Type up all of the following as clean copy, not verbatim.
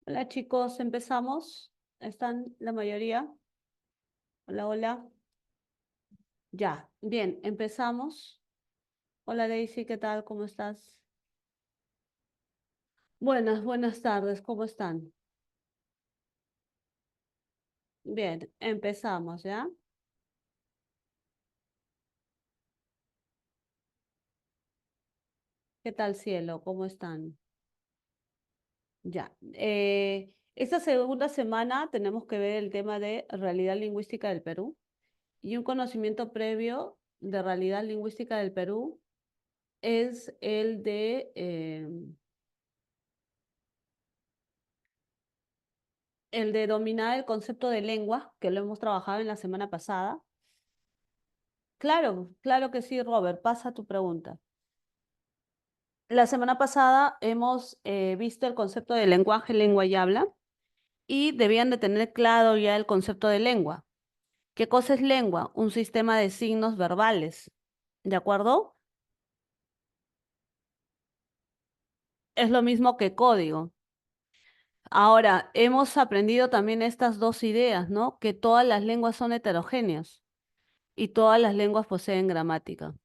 Hola chicos, empezamos. ¿Están la mayoría? Hola, hola. Ya, bien, empezamos. Hola Daisy, ¿qué tal? ¿Cómo estás? Buenas tardes, ¿cómo están? Bien, empezamos, ¿ya? ¿Qué tal cielo? ¿Cómo están? Ya. Esta segunda semana tenemos que ver el tema de realidad lingüística del Perú y un conocimiento previo de realidad lingüística del Perú es el de dominar el concepto de lengua, que lo hemos trabajado en la semana pasada. Claro, claro que sí, Robert, pasa tu pregunta. La semana pasada hemos visto el concepto de lenguaje, lengua y habla, y debían de tener claro ya el concepto de lengua. ¿Qué cosa es lengua? Un sistema de signos verbales, ¿de acuerdo? Es lo mismo que código. Ahora, hemos aprendido también estas dos ideas, ¿no? Que todas las lenguas son heterogéneas y todas las lenguas poseen gramática.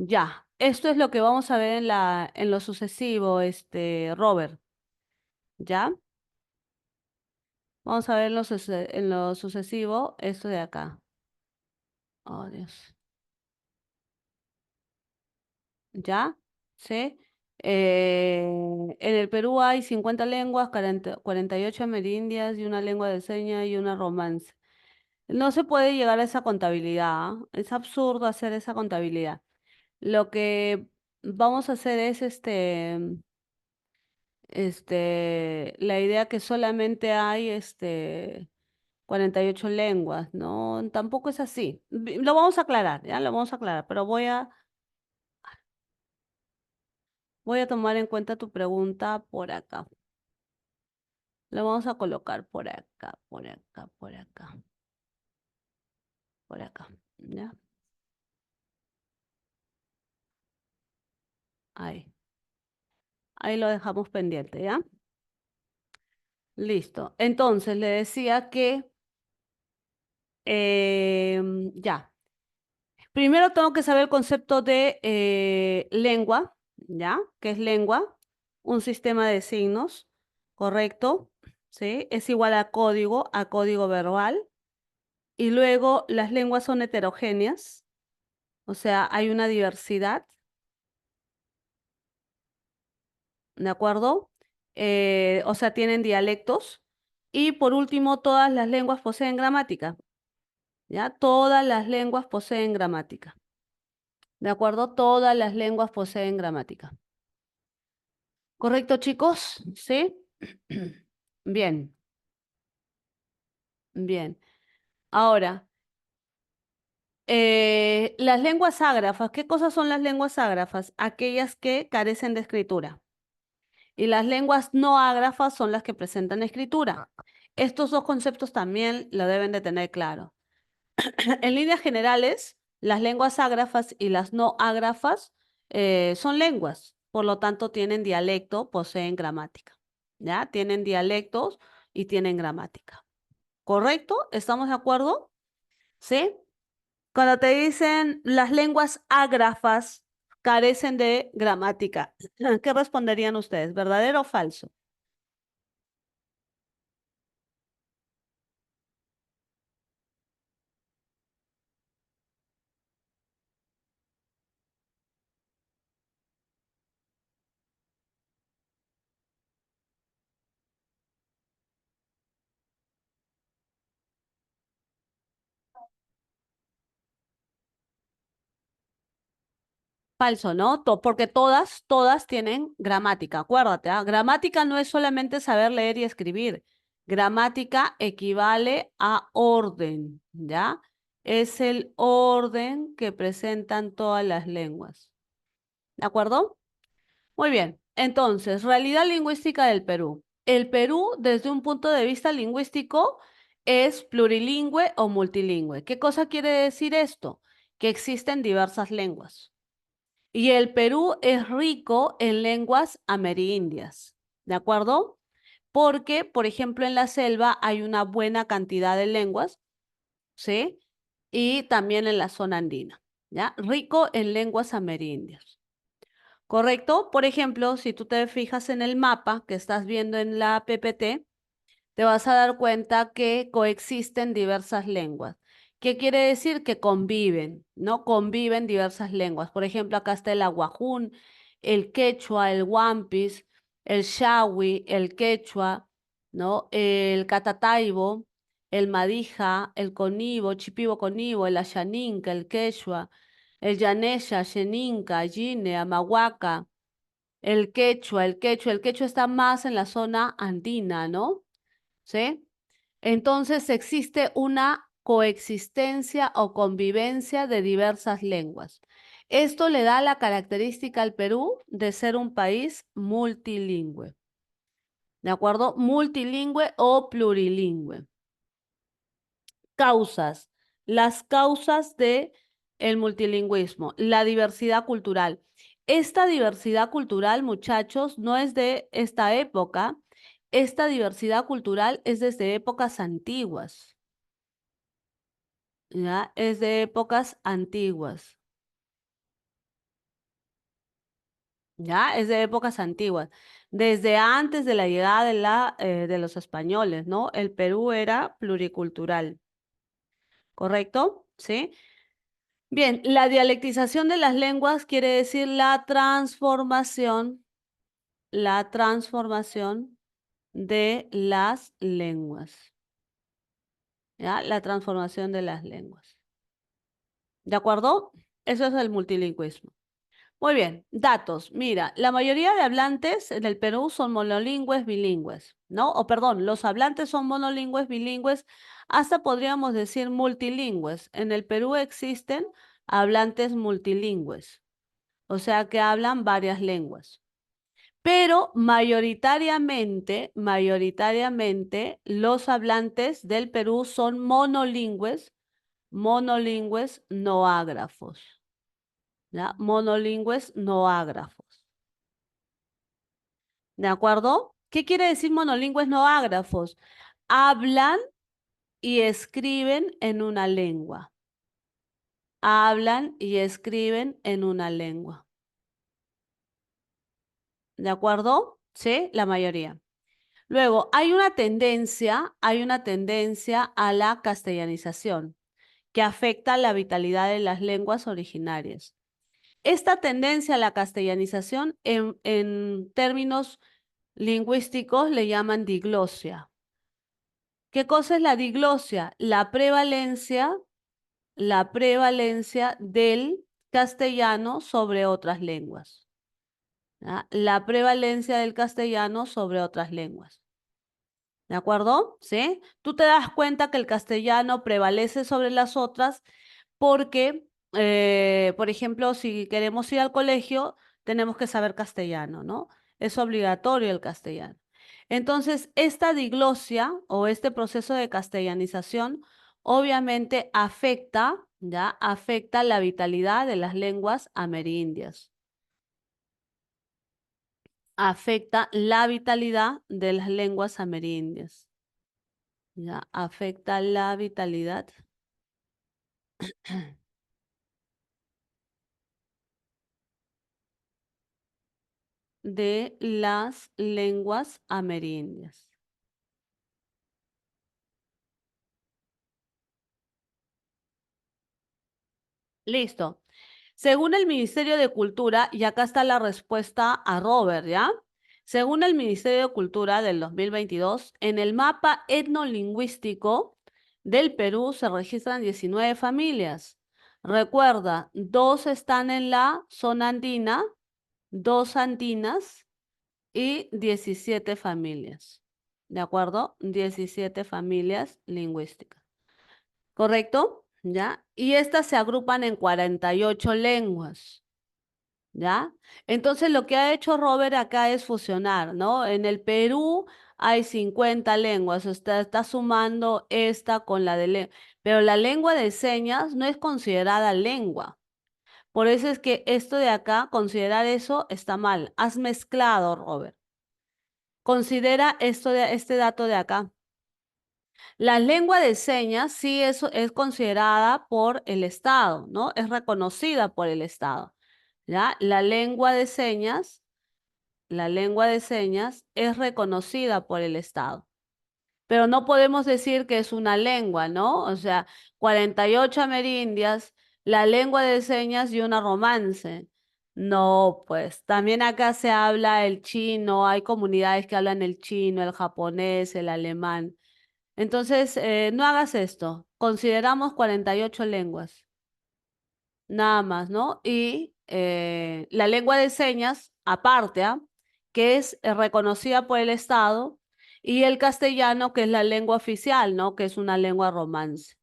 Ya, esto es lo que vamos a ver en lo sucesivo, Robert, ¿ya? Vamos a ver en lo sucesivo esto de acá. Oh, Dios. ¿Ya? ¿Sí? En el Perú hay 50 lenguas, 48 amerindias y una lengua de señas y una romance. No se puede llegar a esa contabilidad, ¿ah? Es absurdo hacer esa contabilidad. Lo que vamos a hacer es la idea que solamente hay 48 lenguas, ¿no? Tampoco es así. Lo vamos a aclarar, ya lo vamos a aclarar, pero voy a tomar en cuenta tu pregunta por acá. Lo vamos a colocar por acá, por acá, por acá, por acá, ¿ya? Ahí. Ahí lo dejamos pendiente, ¿ya? Listo. Entonces le decía que ya. Primero tengo que saber el concepto de lengua, ¿ya? ¿Qué es lengua? Un sistema de signos, ¿correcto? ¿Sí? Es igual a código verbal. Y luego las lenguas son heterogéneas, o sea, hay una diversidad, ¿de acuerdo? O sea, tienen dialectos. Y por último, todas las lenguas poseen gramática, ¿ya? Todas las lenguas poseen gramática, ¿de acuerdo? Todas las lenguas poseen gramática. ¿Correcto, chicos? ¿Sí? Bien, bien. Ahora, las lenguas ágrafas. ¿Qué cosas son las lenguas ágrafas? Aquellas que carecen de escritura. Y las lenguas no ágrafas son las que presentan escritura. Estos dos conceptos también lo deben de tener claro. En líneas generales, las lenguas ágrafas y las no ágrafas son lenguas, por lo tanto tienen dialecto, poseen gramática. ¿Ya? Tienen dialectos y tienen gramática. ¿Correcto? ¿Estamos de acuerdo? ¿Sí? Cuando te dicen las lenguas ágrafas carecen de gramática, ¿qué responderían ustedes? ¿Verdadero o falso? Falso, ¿no? Porque todas tienen gramática. Acuérdate, ¿ah? Gramática no es solamente saber leer y escribir. Gramática equivale a orden, ¿ya? Es el orden que presentan todas las lenguas. ¿De acuerdo? Muy bien. Entonces, realidad lingüística del Perú. El Perú, desde un punto de vista lingüístico, es plurilingüe o multilingüe. ¿Qué cosa quiere decir esto? que existen diversas lenguas. Y el Perú es rico en lenguas amerindias, ¿de acuerdo? Porque, por ejemplo, en la selva hay una buena cantidad de lenguas, ¿sí? Y también en la zona andina, ¿ya? Rico en lenguas amerindias. ¿Correcto? Por ejemplo, si tú te fijas en el mapa que estás viendo en la PPT, te vas a dar cuenta que coexisten diversas lenguas. ¿Qué quiere decir? Que conviven, ¿no? Conviven diversas lenguas. Por ejemplo, acá está el aguajún, el quechua, el huampis, el shawi, el quechua, ¿no? El catataibo, el madija, el conibo, chipibo conibo, el ayaninca, el quechua, el yanesha, xeninca, yine, amahuaca, el quechua está más en la zona andina, ¿no? ¿Sí? Entonces existe una coexistencia o convivencia de diversas lenguas. Esto le da la característica al Perú de ser un país multilingüe. ¿De acuerdo? Multilingüe o plurilingüe. Causas. Las causas de el multilingüismo, la diversidad cultural. Esta diversidad cultural, muchachos, no es de esta época. Esta diversidad cultural es desde épocas antiguas. ¿Ya? Es de épocas antiguas. ¿Ya? Es de épocas antiguas. Desde antes de la llegada de los españoles, ¿no? El Perú era pluricultural. ¿Correcto? ¿Sí? Bien, la dialectización de las lenguas quiere decir la transformación de las lenguas. ¿Ya? La transformación de las lenguas. ¿De acuerdo? Eso es el multilingüismo. Muy bien, datos. Mira, la mayoría de hablantes en el Perú son monolingües, bilingües, ¿no? O perdón, los hablantes son monolingües, bilingües, hasta podríamos decir multilingües. En el Perú existen hablantes multilingües, o sea que hablan varias lenguas. Pero mayoritariamente, los hablantes del Perú son monolingües no ágrafos, ¿ya? Monolingües no ágrafos. ¿De acuerdo? ¿Qué quiere decir monolingües no ágrafos? Hablan y escriben en una lengua. Hablan y escriben en una lengua. ¿De acuerdo? Sí, la mayoría. Luego, hay una tendencia a la castellanización que afecta la vitalidad de las lenguas originarias. Esta tendencia a la castellanización en términos lingüísticos le llaman diglosia. ¿Qué cosa es la diglosia? La prevalencia del castellano sobre otras lenguas. ¿Ya? La prevalencia del castellano sobre otras lenguas. ¿De acuerdo? ¿Sí? Tú te das cuenta que el castellano prevalece sobre las otras porque, por ejemplo, si queremos ir al colegio, tenemos que saber castellano, ¿no? Es obligatorio el castellano. Entonces, esta diglosia o este proceso de castellanización obviamente afecta, ¿ya? Afecta la vitalidad de las lenguas amerindias. Afecta la vitalidad de las lenguas amerindias. ¿Ya? Afecta la vitalidad de las lenguas amerindias. Listo. Según el Ministerio de Cultura, y acá está la respuesta a Robert, ¿ya? Según el Ministerio de Cultura del 2022, en el mapa etnolingüístico del Perú se registran 19 familias. Recuerda, dos están en la zona andina, dos andinas y 17 familias. ¿De acuerdo? 17 familias lingüísticas. ¿Correcto? ¿Ya? Y estas se agrupan en 48 lenguas. ¿Ya? Entonces lo que ha hecho Robert acá es fusionar, ¿no? En el Perú hay 50 lenguas, usted está sumando esta con la de lengua, pero la lengua de señas no es considerada lengua. Por eso es que esto de acá, considerar eso está mal. Has mezclado, Robert. Considera este dato de acá. La lengua de señas sí es considerada por el Estado, ¿no? Es reconocida por el Estado, ¿ya? La lengua de señas es reconocida por el Estado. Pero no podemos decir que es una lengua, ¿no? O sea, 48 amerindias, la lengua de señas y una romance. No, pues también acá se habla el chino, hay comunidades que hablan el chino, el japonés, el alemán. Entonces, no hagas esto. Consideramos 48 lenguas, nada más, ¿no? Y la lengua de señas, aparte, ¿ah? Que es reconocida por el Estado, y el castellano, que es la lengua oficial, ¿no? Que es una lengua romance.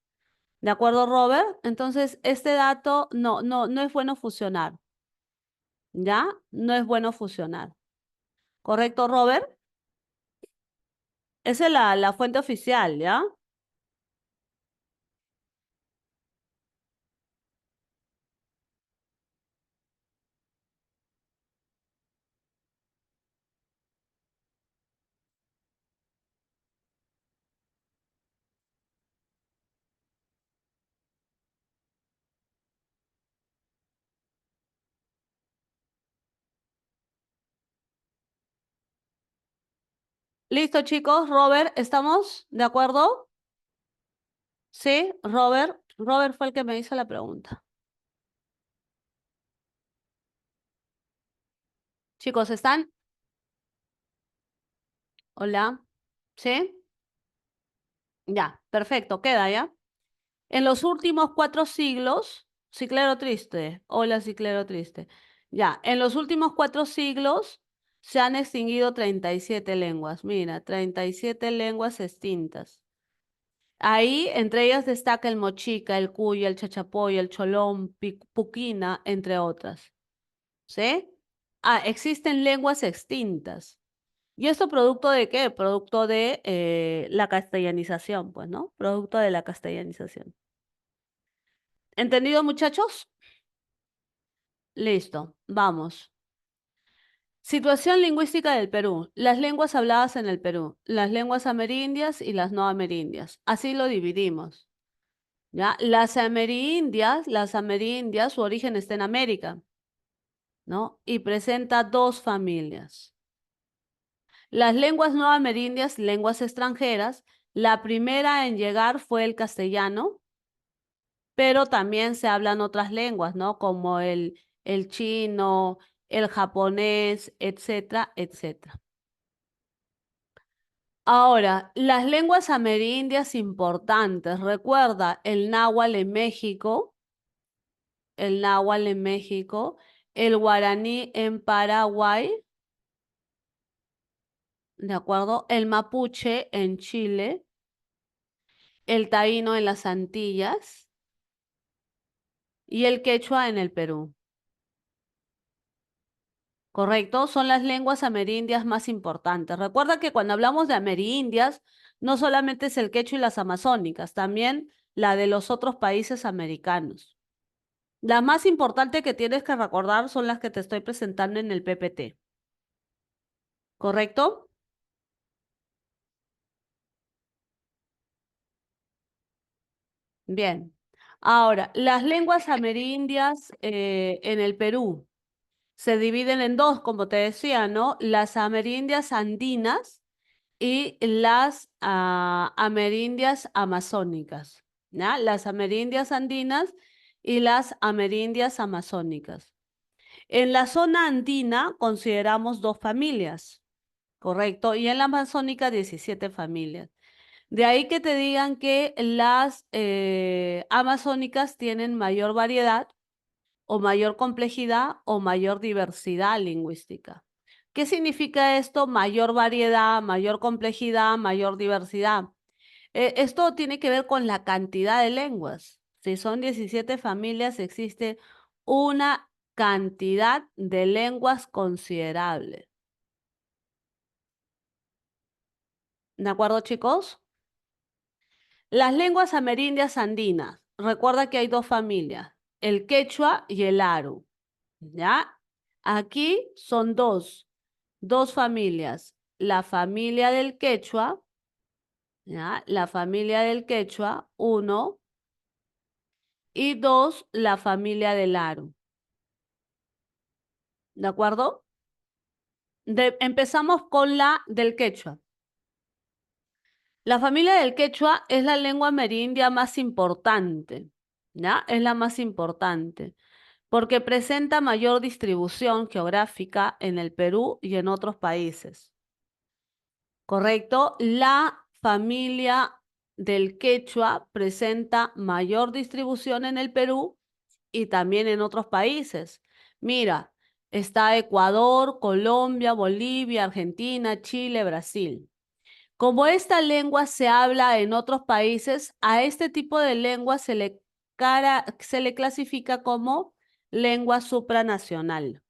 ¿De acuerdo, Robert? Entonces, este dato no es bueno fusionar, ¿ya? No es bueno fusionar. ¿Correcto, Robert? Esa es la fuente oficial, ¿ya? Listo, chicos. Robert, ¿estamos de acuerdo? Sí, Robert. Robert fue el que me hizo la pregunta. Chicos, ¿están? Hola. ¿Sí? Ya, perfecto, queda ya. En los últimos 4 siglos, Ciclero Triste, hola Ciclero Triste. Ya, en los últimos 4 siglos se han extinguido 37 lenguas. Mira, 37 lenguas extintas. Ahí, entre ellas destaca el mochica, el cuya, el chachapoy, el cholón, puquina, entre otras. ¿Sí? Ah, existen lenguas extintas. ¿Y esto producto de qué? Producto de la castellanización, pues, ¿no? Producto de la castellanización. ¿Entendido, muchachos? Listo, vamos. Situación lingüística del Perú. Las lenguas habladas en el Perú. Las lenguas amerindias y las no amerindias. Así lo dividimos. ¿Ya? Las amerindias, su origen está en América, ¿no? Y presenta dos familias. Las lenguas no amerindias, lenguas extranjeras, la primera en llegar fue el castellano, pero también se hablan otras lenguas, ¿no? Como el chino, el japonés, etcétera, etcétera. Ahora, las lenguas amerindias importantes. Recuerda el náhuatl en México, el guaraní en Paraguay, ¿de acuerdo? El mapuche en Chile, el taíno en las Antillas y el quechua en el Perú. ¿Correcto? Son las lenguas amerindias más importantes. Recuerda que cuando hablamos de amerindias, no solamente es el quechua y las amazónicas, también la de los otros países americanos. Las más importantes que tienes que recordar son las que te estoy presentando en el PPT. ¿Correcto? Bien. Ahora, las lenguas amerindias en el Perú se dividen en dos, como te decía, ¿no? Las amerindias andinas y las amerindias amazónicas, ¿ya? Las amerindias andinas y las amerindias amazónicas. En la zona andina consideramos dos familias, ¿correcto? Y en la amazónica 17 familias. De ahí que te digan que las amazónicas tienen mayor variedad o mayor complejidad o mayor diversidad lingüística. ¿Qué significa esto? Mayor variedad, mayor complejidad, mayor diversidad. Esto tiene que ver con la cantidad de lenguas. Si son 17 familias, existe una cantidad de lenguas considerable. ¿De acuerdo, chicos? Las lenguas amerindias andinas. Recuerda que hay dos familias, el quechua y el aru. ¿Ya? Aquí son dos familias. La familia del quechua, ¿ya? La familia del quechua, uno, y dos, la familia del aru. ¿De acuerdo? Empezamos con la del quechua. La familia del quechua es la lengua amerindia más importante, ¿ya? Es la más importante, porque presenta mayor distribución geográfica en el Perú y en otros países. ¿Correcto? La familia del quechua presenta mayor distribución en el Perú y también en otros países. Mira, está Ecuador, Colombia, Bolivia, Argentina, Chile, Brasil. Como esta lengua se habla en otros países, a este tipo de lengua se le clasifica como lengua supranacional.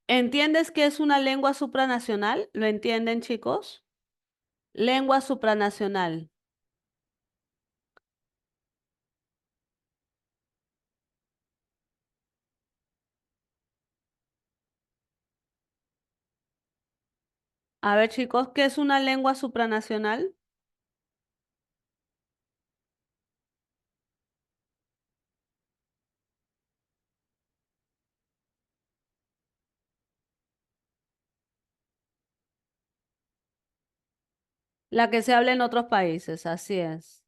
¿Entiendes qué es una lengua supranacional? ¿Lo entienden, chicos? Lengua supranacional. A ver, chicos, ¿qué es una lengua supranacional? La que se habla en otros países, así es.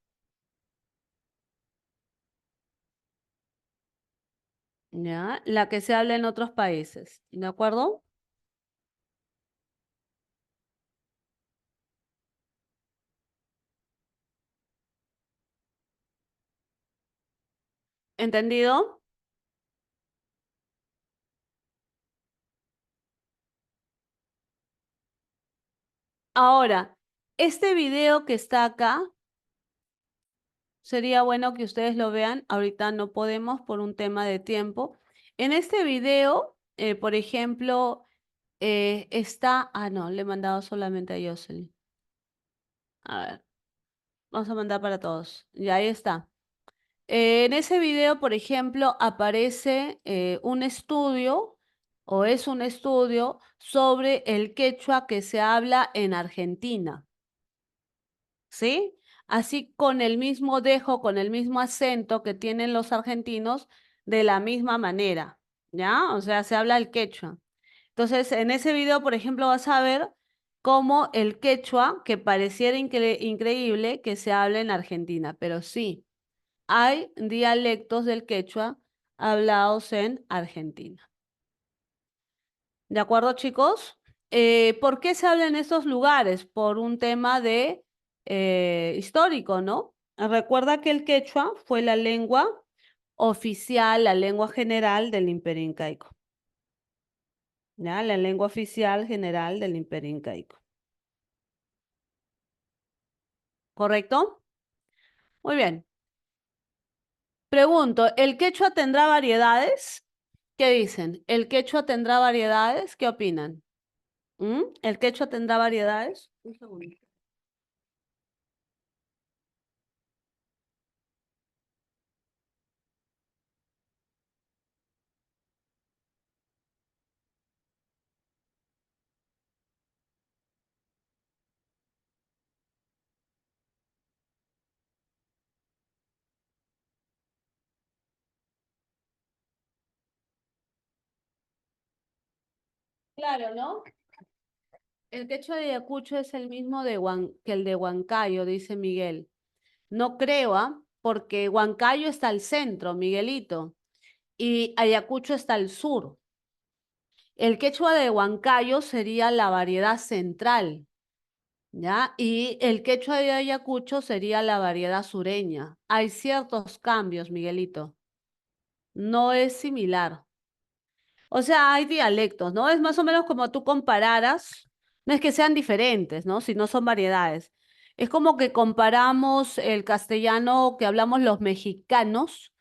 ¿Ya? La que se habla en otros países, ¿de acuerdo? ¿Entendido? Ahora, este video que está acá, sería bueno que ustedes lo vean. Ahorita no podemos por un tema de tiempo. En este video, por ejemplo, está... Ah, no, le he mandado solamente a Jocelyn. A ver, vamos a mandar para todos. Y ahí está. En ese video, por ejemplo, aparece un estudio, o es un estudio, sobre el quechua que se habla en Argentina. ¿Sí? Así con el mismo dejo, con el mismo acento que tienen los argentinos, de la misma manera, ¿ya? O sea, se habla el quechua. Entonces, en ese video, por ejemplo, vas a ver cómo el quechua, que pareciera increíble que se habla en Argentina, pero sí, hay dialectos del quechua hablados en Argentina. ¿De acuerdo, chicos? ¿Por qué se habla en estos lugares? Por un tema de histórico, ¿no? Recuerda que el quechua fue la lengua oficial, la lengua general del Imperio Incaico. ¿Ya? La lengua oficial general del Imperio Incaico. ¿Correcto? Muy bien. Pregunto, ¿el quechua tendrá variedades? ¿Qué dicen? ¿El quechua tendrá variedades? ¿Qué opinan? ¿El quechua tendrá variedades? Un segundo. Claro, ¿no? El quechua de Ayacucho es el mismo que el de Huancayo, dice Miguel. No creo, ¿ah? Porque Huancayo está al centro, Miguelito, y Ayacucho está al sur. El quechua de Huancayo sería la variedad central, ¿ya? Y el quechua de Ayacucho sería la variedad sureña. Hay ciertos cambios, Miguelito. No es similar. O sea, hay dialectos, ¿no? Es más o menos como tú compararas, no es que sean diferentes, ¿no? Sino son variedades. Es como que comparamos el castellano que hablamos los mexicanos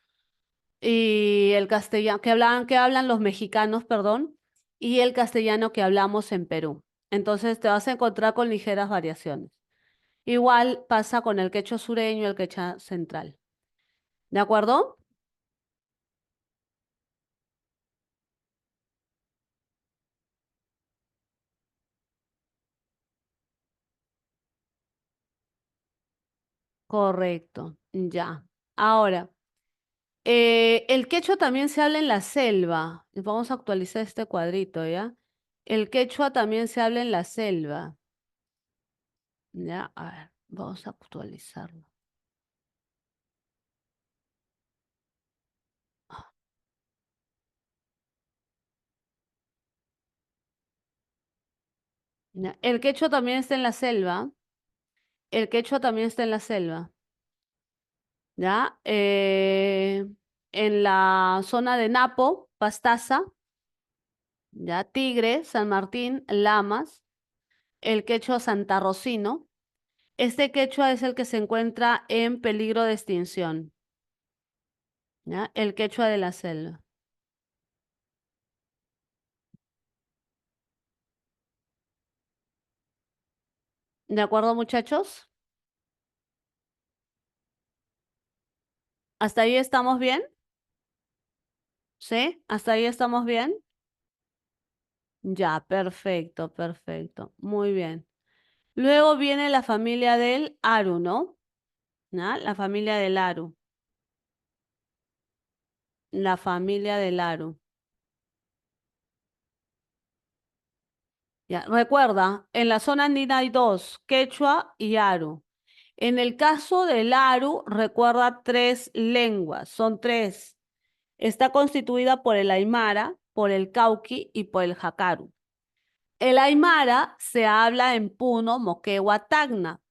y el castellano que hablan los mexicanos, perdón, y el castellano que hablamos en Perú. Entonces te vas a encontrar con ligeras variaciones. Igual pasa con el quechua sureño y el quechua central. ¿De acuerdo? Correcto, ya. Ahora, el quechua también se habla en la selva. Vamos a actualizar este cuadrito, ¿ya? El quechua también se habla en la selva. Ya, a ver, vamos a actualizarlo. Ya, el quechua también está en la selva. El quechua también está en la selva. ¿Ya? En la zona de Napo, Pastaza, ¿ya? Tigre, San Martín, Lamas, el quechua santarrocino. Este quechua es el que se encuentra en peligro de extinción, ¿ya? El quechua de la selva. ¿De acuerdo, muchachos? ¿Hasta ahí estamos bien? ¿Sí? ¿Hasta ahí estamos bien? Ya, perfecto, perfecto. Muy bien. Luego viene la familia del Aru, ¿no? ¿Ya? La familia del Aru. La familia del Aru. Ya, recuerda, en la zona andina hay dos, quechua y aru. En el caso del aru, recuerda tres lenguas, son tres. Está constituida por el aymara, por el cauqui y por el jacaru. El aymara se habla en Puno, Moquegua, Tacna.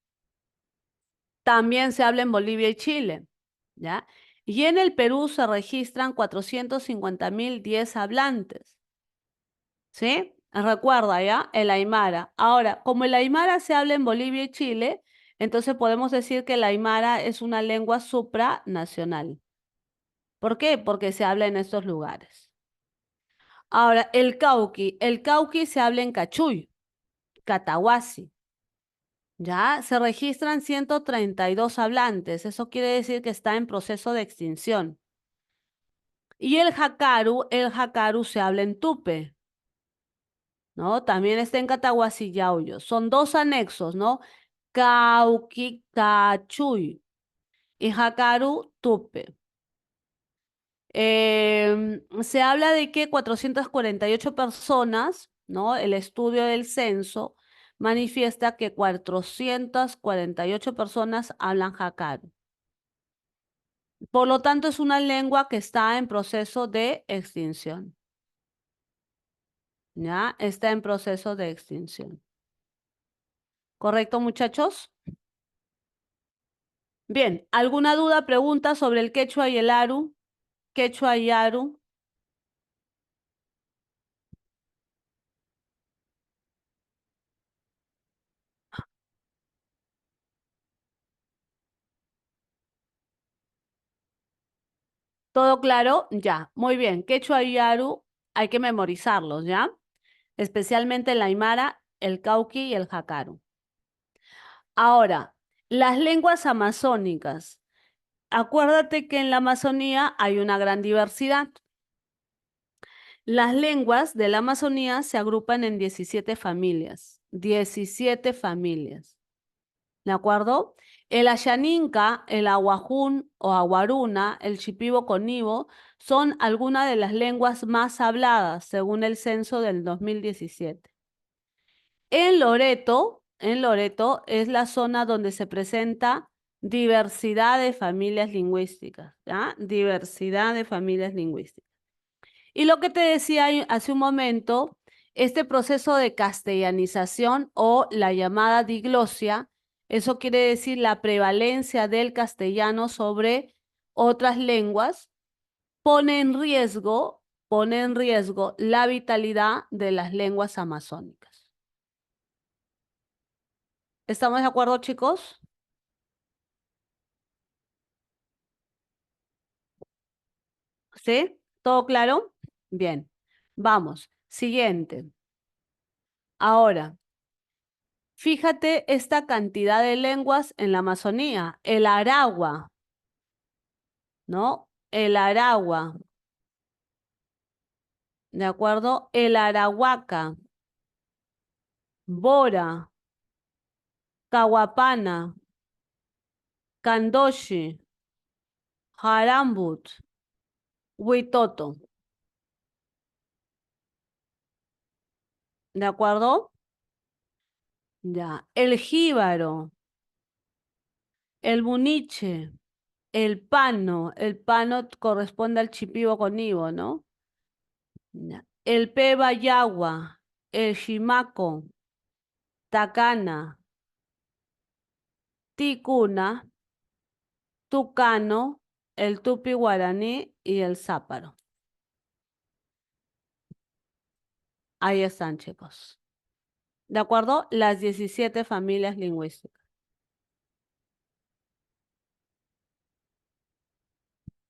También se habla en Bolivia y Chile, ¿ya? Y en el Perú se registran 450.010 hablantes. ¿Sí? Recuerda, ¿ya? El Aymara. Ahora, como el Aymara se habla en Bolivia y Chile, entonces podemos decir que el Aymara es una lengua supranacional. ¿Por qué? Porque se habla en estos lugares. Ahora, el Cauqui. El Cauqui se habla en Cachuy, Catahuasi. Ya se registran 132 hablantes. Eso quiere decir que está en proceso de extinción. Y el Jacaru se habla en Tupe. ¿No? También está en Catahuasi y Yauyos. Son dos anexos, ¿no? Cauqui, Cachuy y Jacaru, Tupe. Se habla de que 448 personas, ¿no? El estudio del censo manifiesta que 448 personas hablan Jacaru. Por lo tanto, es una lengua que está en proceso de extinción. ¿Ya? Está en proceso de extinción. ¿Correcto, muchachos? Bien, ¿alguna duda, pregunta sobre el quechua y el aru? Quechua y aru. ¿Todo claro? Ya, muy bien. Quechua y aru hay que memorizarlos, ¿ya? Especialmente el aymara, el cauqui y el jacaru. Ahora, las lenguas amazónicas. Acuérdate que en la Amazonía hay una gran diversidad. Las lenguas de la Amazonía se agrupan en 17 familias. 17 familias. ¿De acuerdo? El Ayaninka, el Aguajún o Aguaruna, el Shipibo Conibo son algunas de las lenguas más habladas según el censo del 2017. En Loreto es la zona donde se presenta diversidad de familias lingüísticas, ¿ya? Diversidad de familias lingüísticas. Y lo que te decía hace un momento, este proceso de castellanización o la llamada diglosia, eso quiere decir la prevalencia del castellano sobre otras lenguas, pone en riesgo la vitalidad de las lenguas amazónicas. ¿Estamos de acuerdo, chicos? ¿Sí? ¿Todo claro? Bien. Vamos. Siguiente. Ahora. Fíjate esta cantidad de lenguas en la Amazonía. El aragua, ¿no? El aragua, ¿de acuerdo? El arahuaca, bora, kawapana, kandoshi, jarambut, huitoto, ¿de acuerdo? Ya. El jíbaro, el buniche, el pano corresponde al chipivo con ivo, ¿no? Ya. El peba yagua, el shimaco, tacana, ticuna, tucano, el tupi guaraní y el záparo. Ahí están, chicos. ¿De acuerdo? Las 17 familias lingüísticas.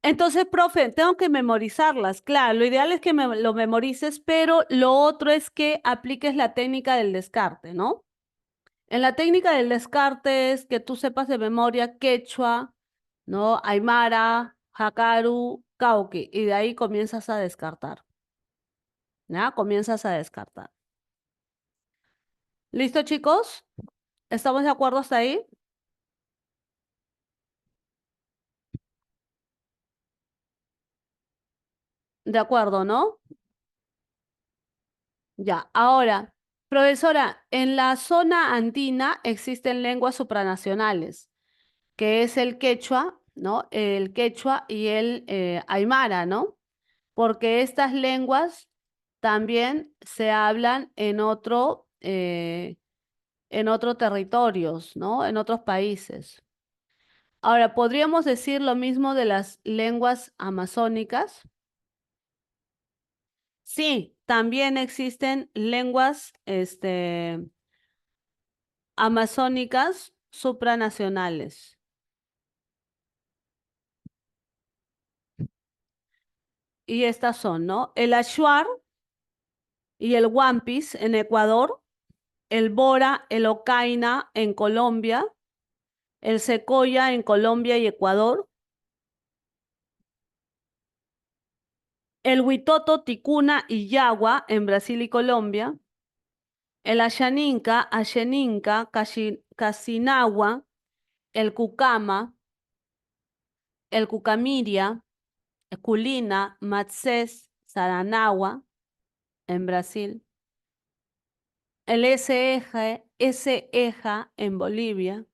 Entonces, profe, tengo que memorizarlas. Claro, lo ideal es que lo memorices, pero lo otro es que apliques la técnica del descarte, ¿no? En la técnica del descarte es que tú sepas de memoria quechua, ¿no? Aymara, Hakaru, Cauqui, y de ahí comienzas a descartar, ¿ya? Comienzas a descartar. ¿Listo, chicos? ¿Estamos de acuerdo hasta ahí? De acuerdo, ¿no? Ya, ahora, profesora, en la zona andina existen lenguas supranacionales, que es el quechua, ¿no? El quechua y el aymara, ¿no? Porque estas lenguas también se hablan en otros territorios, ¿no? En otros países. Ahora, ¿podríamos decir lo mismo de las lenguas amazónicas? Sí, también existen lenguas, amazónicas supranacionales. Y estas son, ¿no? El Achuar y el Wampis en Ecuador, el Bora, el Ocaina en Colombia, el Secoya en Colombia y Ecuador, el Huitoto, Ticuna y Yagua en Brasil y Colombia, el Ayaninka, Ayeninka, Casinagua, el Cucama, el Cucamiria, el Culina, Matsés, Saranagua en Brasil, el S-Eja en Bolivia,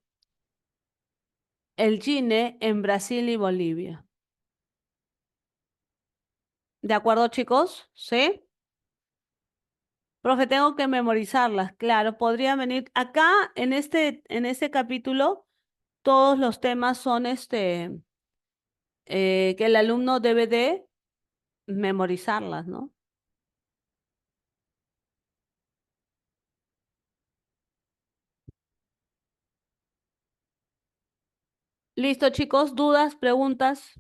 el Gine en Brasil y Bolivia. ¿De acuerdo, chicos? ¿Sí? Profe, tengo que memorizarlas, claro, podría venir acá en este capítulo, todos los temas son que el alumno debe de memorizarlas, ¿no? Listo, chicos, dudas, preguntas,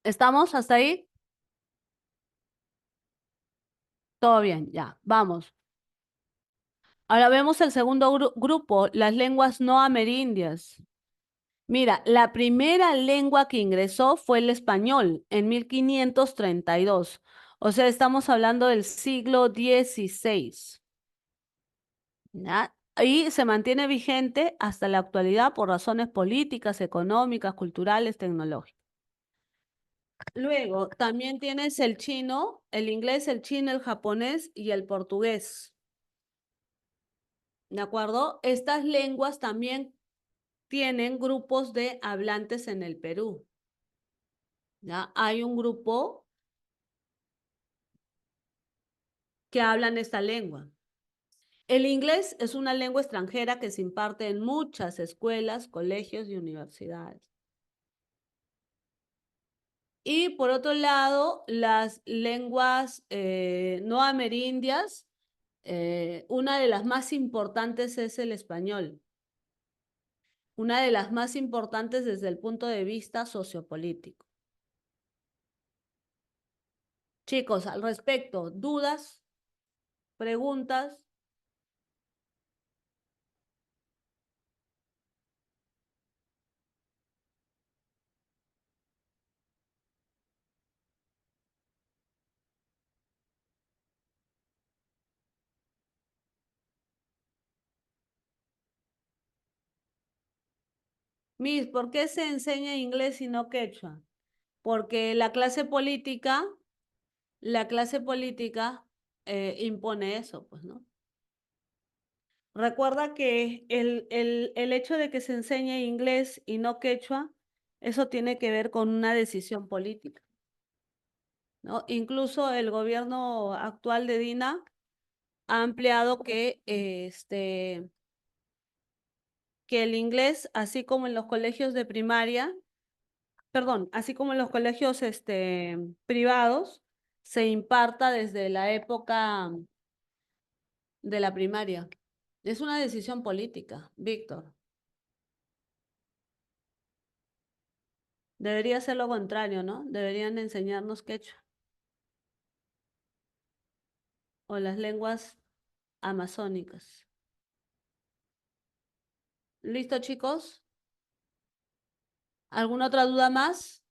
¿estamos hasta ahí? Todo bien, ya, vamos. Ahora vemos el segundo grupo, las lenguas no amerindias. Mira, la primera lengua que ingresó fue el español en 1532. O sea, estamos hablando del siglo XVI. ¿Ya? Y se mantiene vigente hasta la actualidad por razones políticas, económicas, culturales, tecnológicas. Luego, también tienes el chino, el inglés, el chino, el japonés y el portugués. ¿De acuerdo? Estas lenguas también tienen grupos de hablantes en el Perú. ¿Ya? Hay un grupo que hablan esta lengua. El inglés es una lengua extranjera que se imparte en muchas escuelas, colegios y universidades. Y por otro lado, las lenguas no amerindias, una de las más importantes es el español. Una de las más importantes desde el punto de vista sociopolítico. Chicos, al respecto, ¿dudas? ¿Preguntas? Miss, ¿por qué se enseña inglés y no quechua? Porque la clase política impone eso, pues, ¿no? Recuerda que el hecho de que se enseñe inglés y no quechua, eso tiene que ver con una decisión política, ¿no? Incluso el gobierno actual de Dina ha ampliado que el inglés, así como en los colegios de primaria, perdón, así como en los colegios privados, se imparta desde la época de la primaria. Es una decisión política, Víctor. Debería ser lo contrario, ¿no? Deberían enseñarnos quechua o las lenguas amazónicas. ¿Listo, chicos? ¿Alguna otra duda más?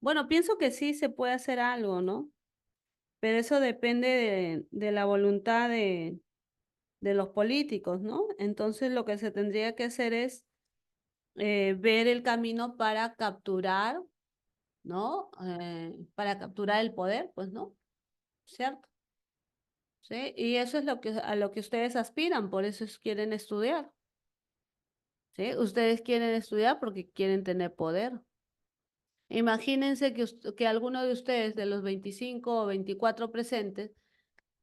Bueno, pienso que sí se puede hacer algo, ¿no? Pero eso depende de la voluntad de los políticos, ¿no? Entonces lo que se tendría que hacer es ver el camino para capturar, ¿no? Para capturar el poder, pues, ¿no? ¿Cierto? ¿Sí? Y eso es a lo que ustedes aspiran, por eso quieren estudiar, ¿sí? Ustedes quieren estudiar porque quieren tener poder. Imagínense que alguno de ustedes, de los 25 o 24 presentes,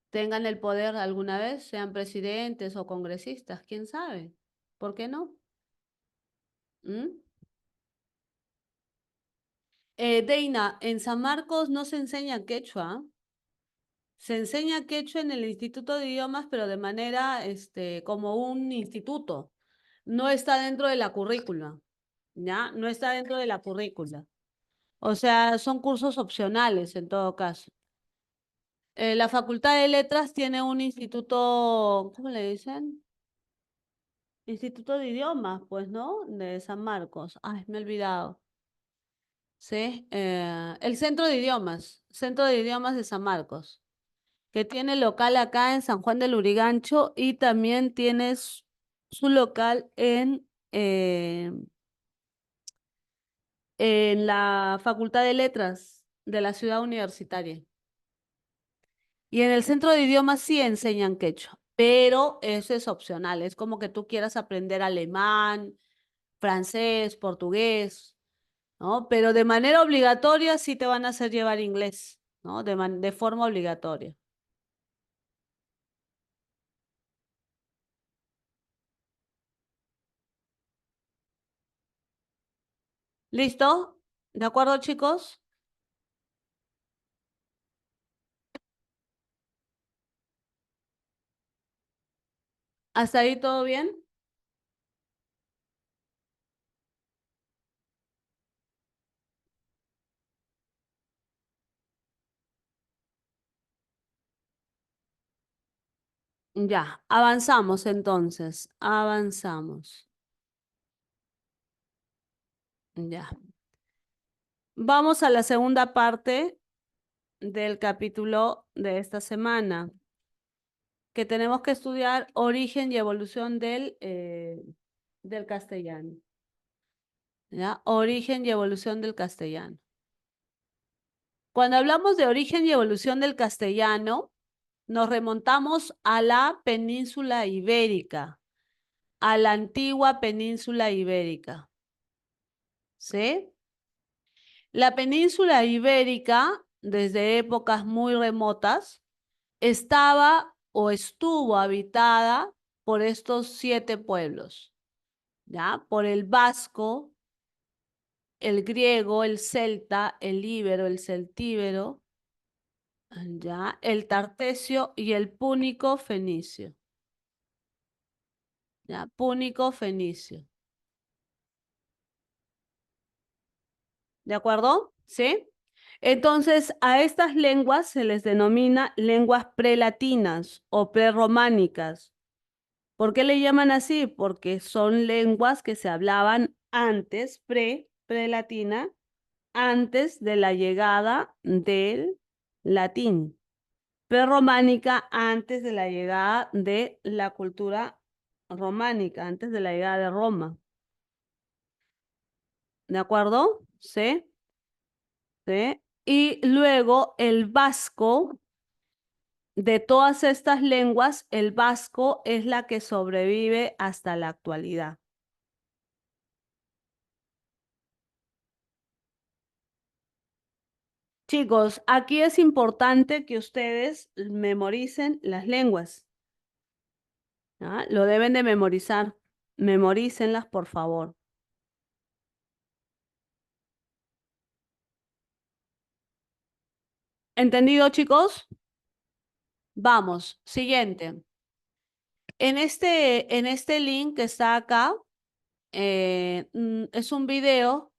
tengan el poder alguna vez, sean presidentes o congresistas, quién sabe. ¿Por qué no? ¿Mm? Deina, en San Marcos no se enseña quechua. Se enseña quechua en el Instituto de Idiomas, pero de manera, como un instituto. No está dentro de la currícula, ¿ya? No está dentro de la currícula. O sea, son cursos opcionales en todo caso. La Facultad de Letras tiene un instituto, ¿cómo le dicen? Instituto de Idiomas, pues, ¿no? De San Marcos. Ay, me he olvidado. Sí, el Centro de Idiomas de San Marcos, que tiene local acá en San Juan del Urigancho y también tienes su local en la Facultad de Letras de la Ciudad Universitaria. Y en el Centro de Idiomas sí enseñan quechua, pero eso es opcional, es como que tú quieras aprender alemán, francés, portugués, ¿no? Pero de manera obligatoria sí te van a hacer llevar inglés, ¿no? De forma obligatoria. ¿Listo? ¿De acuerdo, chicos? ¿Hasta ahí todo bien? Ya, avanzamos entonces, avanzamos. Ya. Vamos a la segunda parte del capítulo de esta semana, que tenemos que estudiar origen y evolución del castellano. ¿Ya? Origen y evolución del castellano. Cuando hablamos de origen y evolución del castellano, nos remontamos a la península ibérica, a la antigua península ibérica. ¿Sí? La península ibérica, desde épocas muy remotas, estaba o estuvo habitada por estos 7 pueblos, ¿ya? Por el vasco, el griego, el celta, el íbero, el celtíbero, ¿ya? El tartesio y el púnico fenicio. ¿ya? Púnico fenicio. ¿De acuerdo? ¿Sí? Entonces, a estas lenguas se les denomina lenguas prelatinas o prerrománicas. ¿Por qué le llaman así? Porque son lenguas que se hablaban antes, prelatina, antes de la llegada del latín. Prerrománica, antes de la llegada de la cultura románica, antes de la llegada de Roma. ¿De acuerdo? ¿Sí? ¿Sí? Y luego el vasco, de todas estas lenguas, el vasco es la que sobrevive hasta la actualidad. Chicos, aquí es importante que ustedes memoricen las lenguas. ¿Ah? Lo deben de memorizar. Memorícenlas, por favor. ¿Entendido, chicos? Vamos, siguiente. En este link que está acá, es un video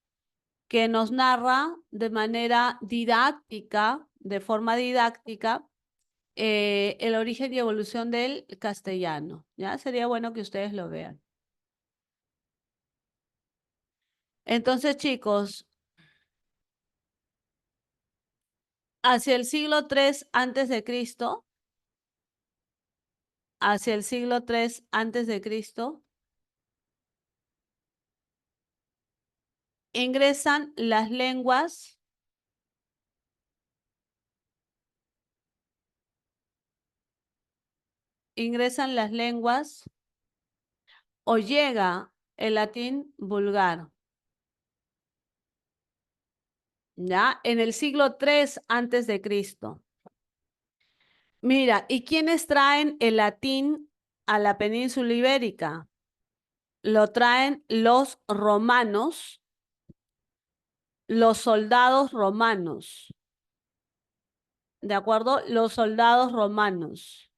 que nos narra de manera didáctica, de forma didáctica, el origen y evolución del castellano. ¿Ya? Sería bueno que ustedes lo vean. Entonces, chicos, hacia el siglo III antes de Cristo, hacia el siglo III antes de Cristo, ingresan las lenguas, ingresan las lenguas o llega el latín vulgar, ¿ya? En el siglo III antes de Cristo. Mira, ¿y quiénes traen el latín a la península ibérica? Lo traen los romanos, los soldados romanos, ¿de acuerdo? Los soldados romanos.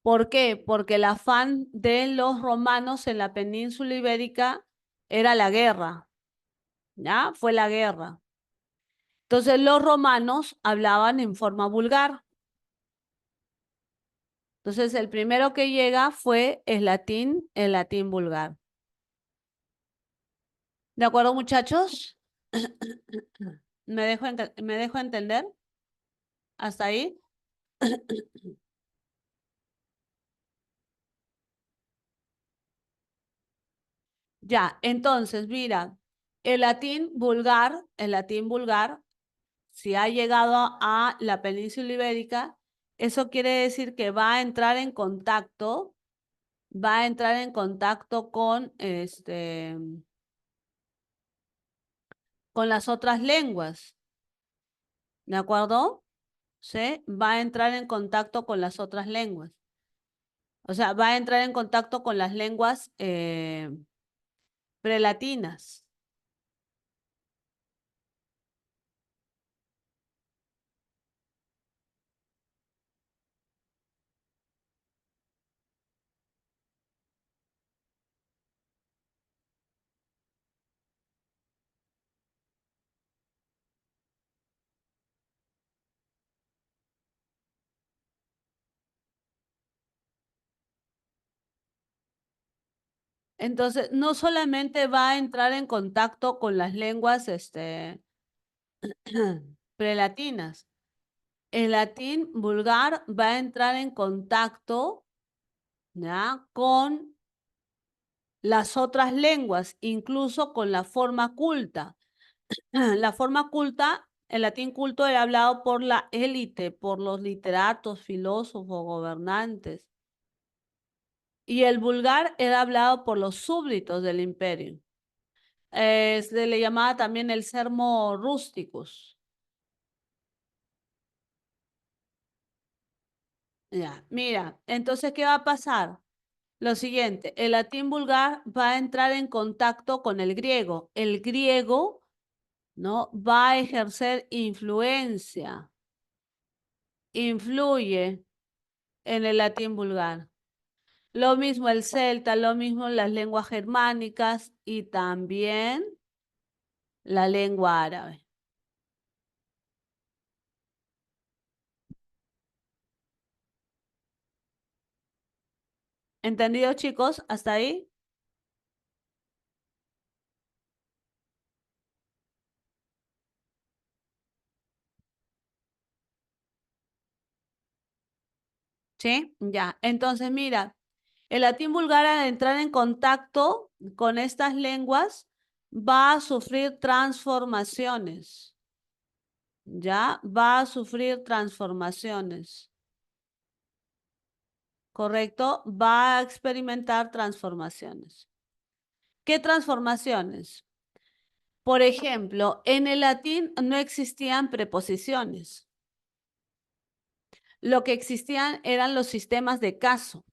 ¿Por qué? Porque el afán de los romanos en la península ibérica era la guerra, ¿ya? Fue la guerra. Entonces los romanos hablaban en forma vulgar. Entonces el primero que llega fue el latín vulgar. ¿De acuerdo, muchachos? ¿Me dejo entender? ¿Hasta ahí? Ya, entonces, mira, el latín vulgar, si ha llegado a la península ibérica, eso quiere decir que va a entrar en contacto con las otras lenguas, ¿de acuerdo? ¿Sí? Va a entrar en contacto con las otras lenguas. O sea, va a entrar en contacto con las lenguas prelatinas. Entonces, no solamente va a entrar en contacto con las lenguas prelatinas, el latín vulgar va a entrar en contacto, ¿ya? Con las otras lenguas, incluso con la forma culta. La forma culta, el latín culto era hablado por la élite, por los literatos, filósofos, gobernantes. Y el vulgar era hablado por los súbditos del imperio. Se le llamaba también el sermo rusticus. Ya, mira, entonces, ¿qué va a pasar? Lo siguiente, el latín vulgar va a entrar en contacto con el griego. El griego, ¿no? Va a ejercer influencia, influye en el latín vulgar. Lo mismo el celta, lo mismo las lenguas germánicas y también la lengua árabe. ¿Entendido, chicos? ¿Hasta ahí? ¿Sí? Ya. Entonces, mira, el latín vulgar al entrar en contacto con estas lenguas va a sufrir transformaciones. Ya va a sufrir transformaciones. ¿Correcto? Va a experimentar transformaciones. ¿Qué transformaciones? Por ejemplo, en el latín no existían preposiciones. Lo que existían eran los sistemas de caso.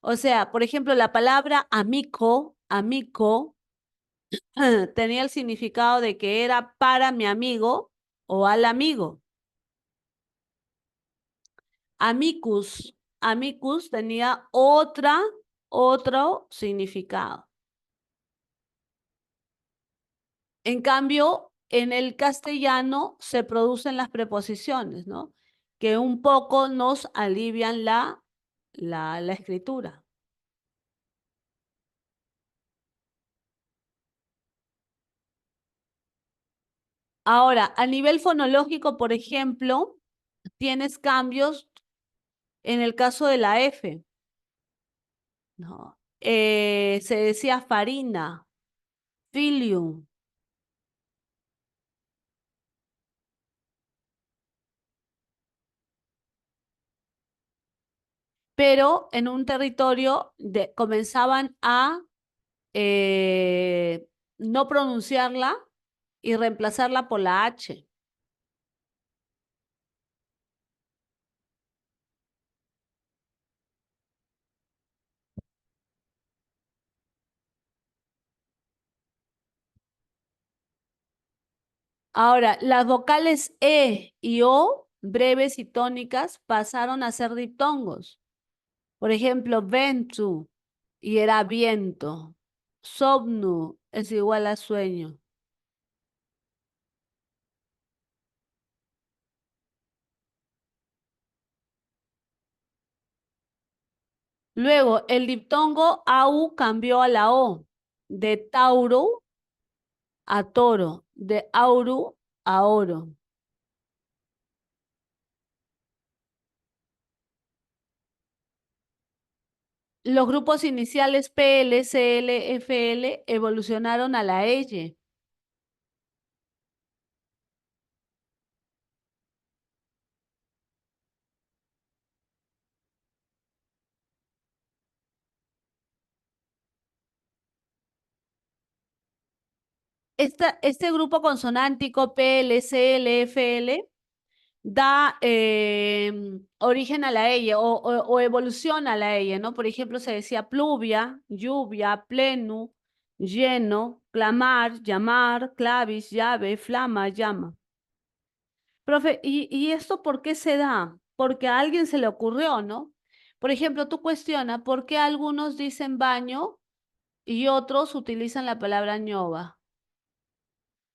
O sea, por ejemplo, la palabra amico, tenía el significado de que era para mi amigo o al amigo. Amicus tenía otro significado. En cambio, en el castellano se producen las preposiciones, ¿no? Que un poco nos alivian la escritura. Ahora, a nivel fonológico, por ejemplo, tienes cambios en el caso de la F, ¿no? Se decía farina, filium, pero en un territorio comenzaban a eh, no pronunciarla y reemplazarla por la H. Ahora, las vocales E y O, breves y tónicas, pasaron a ser diptongos. Por ejemplo, ventu, y era viento. Somnu es igual a sueño. Luego, el diptongo AU cambió a la O, de Tauro a toro, de Auru a oro. Los grupos iniciales PL, CL, FL evolucionaron a la L. Este grupo consonántico PL, CL, FL da origen a la ella o evoluciona a la ella, ¿no? Por ejemplo, se decía pluvia, lluvia, pleno, lleno, clamar, llamar, clavis, llave, flama, llama. Profe, ¿y esto por qué se da? Porque a alguien se le ocurrió, ¿no? Por ejemplo, tú cuestiona por qué algunos dicen baño y otros utilizan la palabra ñoba.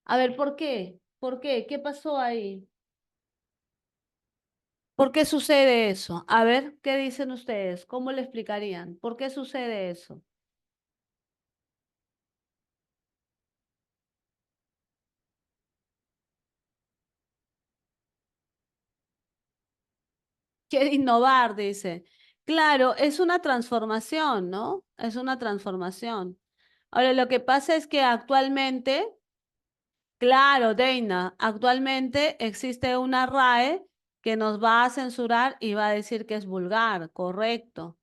A ver, ¿por qué? ¿Por qué? ¿Qué pasó ahí? ¿Por qué sucede eso? A ver, ¿qué dicen ustedes? ¿Cómo le explicarían? ¿Por qué sucede eso? Quiere innovar, dice. Claro, es una transformación, ¿no? Es una transformación. Ahora, lo que pasa es que actualmente, claro, Deina, actualmente existe una RAE que nos va a censurar y va a decir que es vulgar, correcto.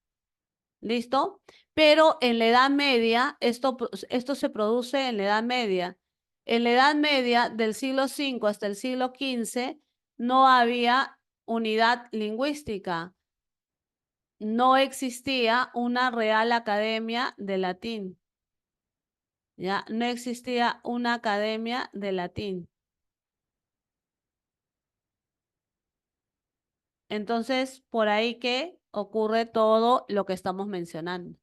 ¿Listo? Pero en la Edad Media, esto se produce en la Edad Media. En la Edad Media, del siglo V hasta el siglo XV, no había unidad lingüística. No existía una Real Academia de Latín. ¿Ya? No existía una academia de latín. Entonces, por ahí que, ocurre todo lo que estamos mencionando.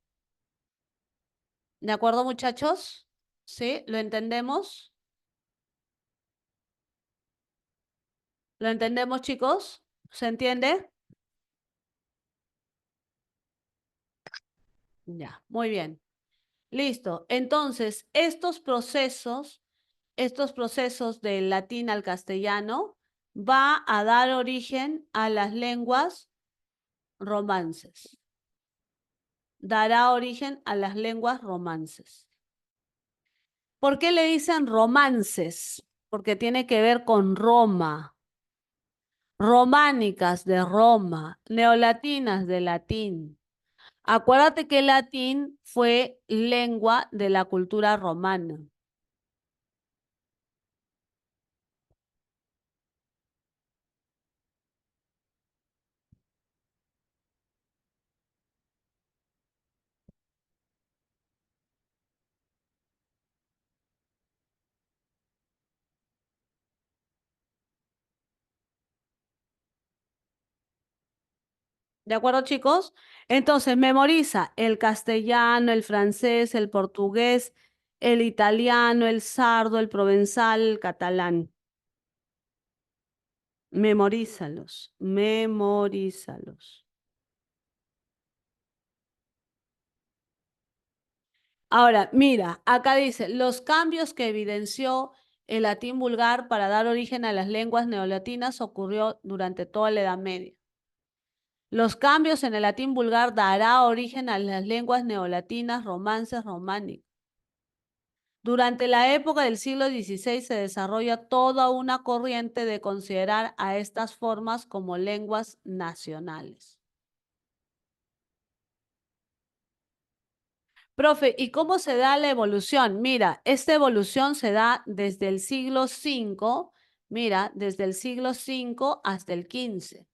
¿De acuerdo, muchachos? ¿Sí? ¿Lo entendemos? ¿Lo entendemos, chicos? ¿Se entiende? Ya, muy bien. Listo. Entonces, estos procesos del latín al castellano va a dar origen a las lenguas romances. Dará origen a las lenguas romances. ¿Por qué le dicen romances? Porque tiene que ver con Roma. Románicas de Roma, neolatinas de latín. Acuérdate que el latín fue lengua de la cultura romana. ¿De acuerdo, chicos? Entonces, memoriza el castellano, el francés, el portugués, el italiano, el sardo, el provenzal, el catalán. Memorízalos, memorízalos. Ahora, mira, acá dice, los cambios que evidenció el latín vulgar para dar origen a las lenguas neolatinas ocurrió durante toda la Edad Media. Los cambios en el latín vulgar dará origen a las lenguas neolatinas, romances, románicos. Durante la época del siglo XVI se desarrolla toda una corriente de considerar a estas formas como lenguas nacionales. Profe, ¿y cómo se da la evolución? Mira, esta evolución se da desde el siglo V, mira, desde el siglo V hasta el XV.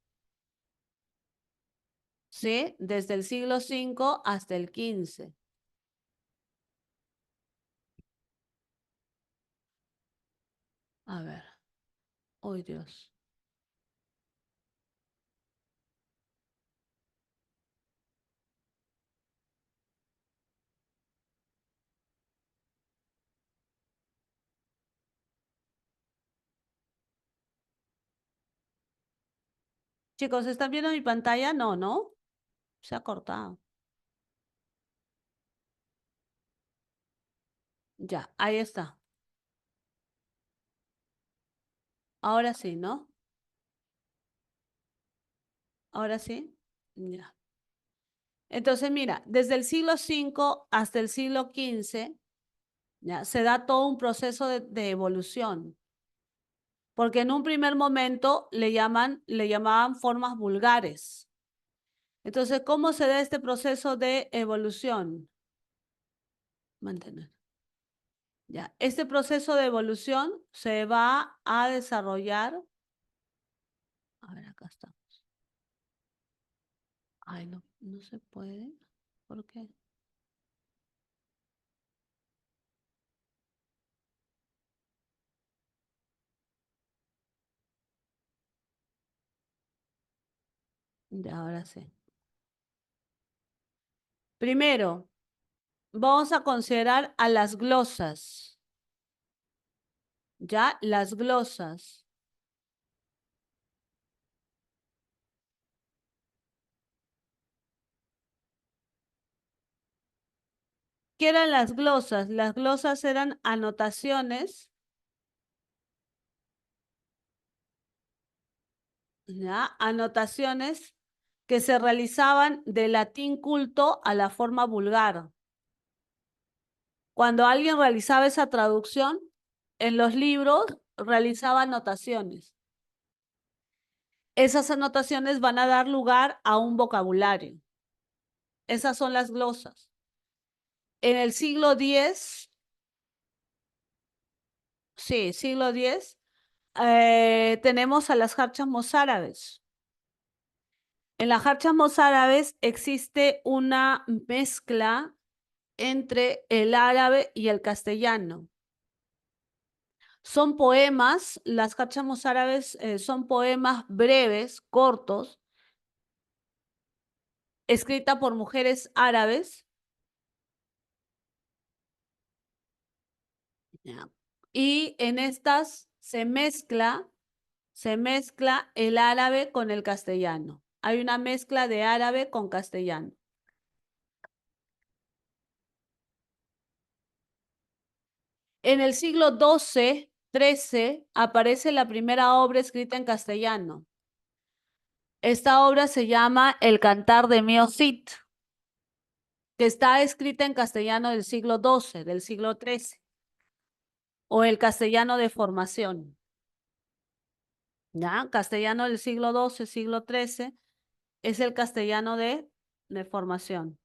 ¿Sí? Desde el siglo V hasta el XV. A ver. ¡Ay, Dios! Chicos, ¿están viendo mi pantalla? No, ¿no? Se ha cortado. Ya, ahí está. Ahora sí, ¿no? Ahora sí. Ya. Entonces, mira, desde el siglo V hasta el siglo XV, ya, se da todo un proceso de evolución. Porque en un primer momento le llamaban formas vulgares. Entonces, ¿cómo se da este proceso de evolución? Mantener. Ya, este proceso de evolución se va a desarrollar. A ver, acá está. Ay, no, no se puede. ¿Por qué? Ya, ahora sí. Primero, vamos a considerar a las glosas. Ya, las glosas. ¿Qué eran las glosas? Las glosas eran anotaciones, ¿ya? Anotaciones que se realizaban de latín culto a la forma vulgar. Cuando alguien realizaba esa traducción, en los libros realizaba anotaciones. Esas anotaciones van a dar lugar a un vocabulario. Esas son las glosas. En el siglo X, sí, siglo X, tenemos a las jarchas mozárabes. En las jarchas mozárabes existe una mezcla entre el árabe y el castellano. Son poemas, las jarchas mozárabes son poemas breves, cortos, escrita por mujeres árabes. Ya. Y en estas se mezcla el árabe con el castellano. Hay una mezcla de árabe con castellano. En el siglo XII, XIII, aparece la primera obra escrita en castellano. Esta obra se llama El Cantar de Mio Cid, que está escrita en castellano del siglo XII, del siglo XIII, o el castellano de formación. ¿Ya? Castellano del siglo XII, siglo XIII, es el castellano de formación.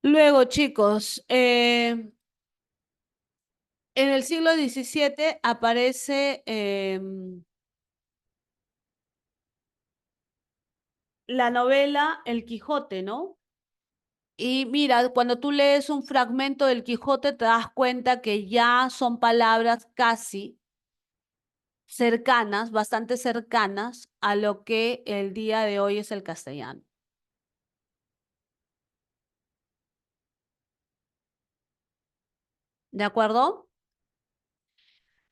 Luego, chicos, en el siglo XVII aparece la novela El Quijote, ¿no? Y mira, cuando tú lees un fragmento del Quijote te das cuenta que ya son palabras casi cercanas, bastante cercanas a lo que el día de hoy es el castellano. ¿De acuerdo?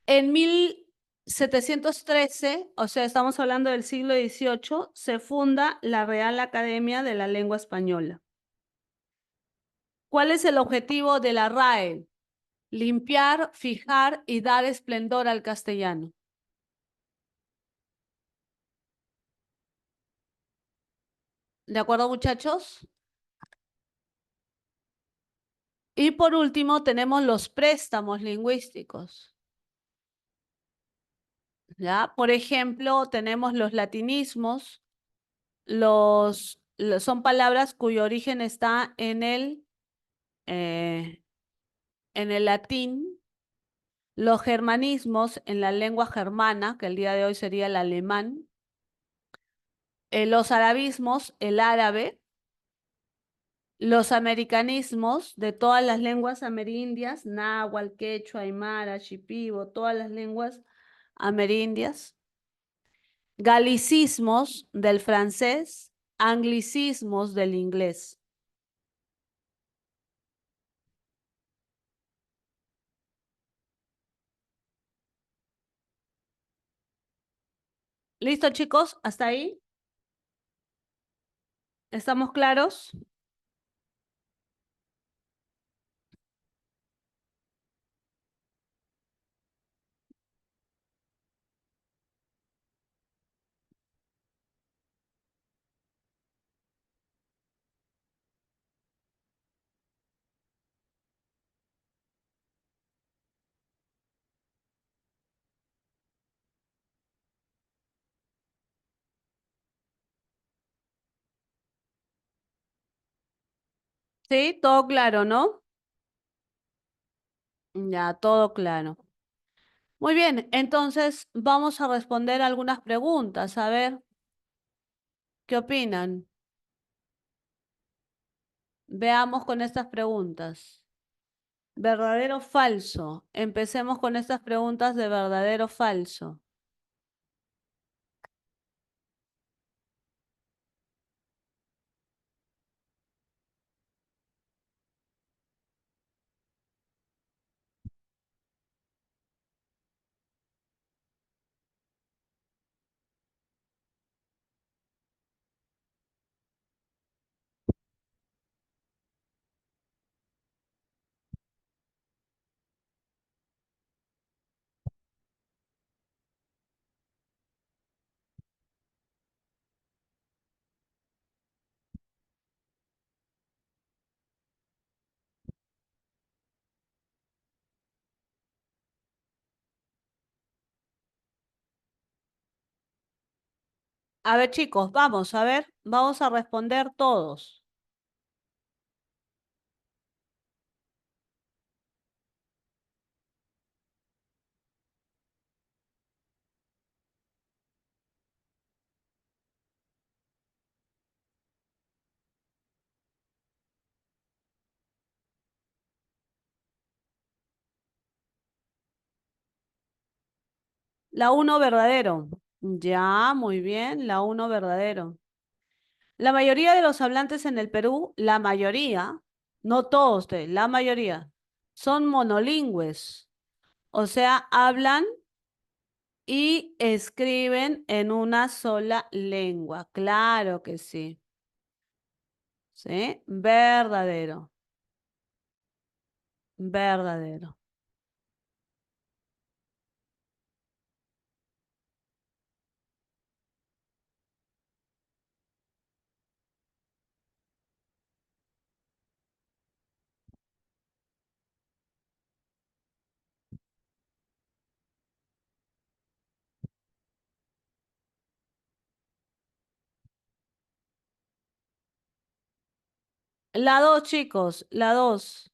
En 1713, o sea, estamos hablando del siglo XVIII, se funda la Real Academia de la Lengua Española. ¿Cuál es el objetivo de la RAE? Limpiar, fijar y dar esplendor al castellano. ¿De acuerdo, muchachos? Y por último, tenemos los préstamos lingüísticos. ¿Ya? Por ejemplo, tenemos los latinismos, son palabras cuyo origen está eh, en el latín, los germanismos en la lengua germana, que el día de hoy sería el alemán, los arabismos, el árabe, los americanismos de todas las lenguas amerindias, náhuatl, quechua, aymara, shipibo, todas las lenguas amerindias, galicismos del francés, anglicismos del inglés. ¿Listo, chicos? ¿Hasta ahí? ¿Estamos claros? Sí, todo claro, ¿no? Ya, todo claro. Muy bien, entonces vamos a responder algunas preguntas. A ver, ¿qué opinan? Veamos con estas preguntas. ¿Verdadero o falso? Empecemos con estas preguntas de verdadero o falso. A ver, chicos, vamos a ver, vamos a responder todos. La uno verdadero. Ya, muy bien, la uno verdadero. La mayoría de los hablantes en el Perú, la mayoría, no todos, la mayoría, son monolingües. O sea, hablan y escriben en una sola lengua. Claro que sí. ¿Sí? Verdadero. Verdadero. La dos, chicos, la dos.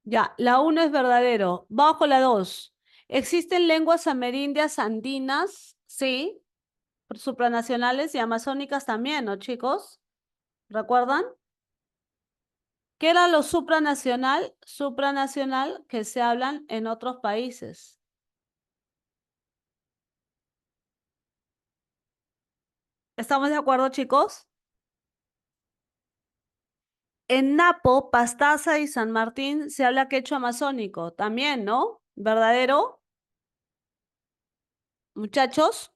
Ya, la uno es verdadero. Bajo la dos. ¿Existen lenguas amerindias andinas? Sí. Supranacionales y amazónicas también, ¿no, chicos? ¿Recuerdan? ¿Qué era lo supranacional? Supranacional que se hablan en otros países. ¿Estamos de acuerdo, chicos? En Napo, Pastaza y San Martín se habla quechua amazónico. También, ¿no? ¿Verdadero? Muchachos.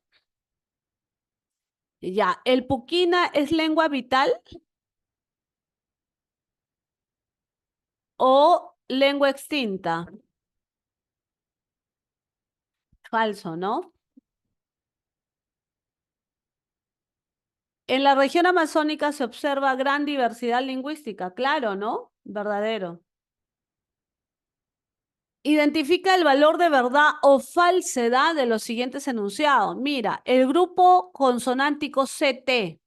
Ya, ¿el puquina es lengua vital o lengua extinta? Falso, ¿no? En la región amazónica se observa gran diversidad lingüística, claro, ¿no? Verdadero. Identifica el valor de verdad o falsedad de los siguientes enunciados. Mira, el grupo consonántico CT.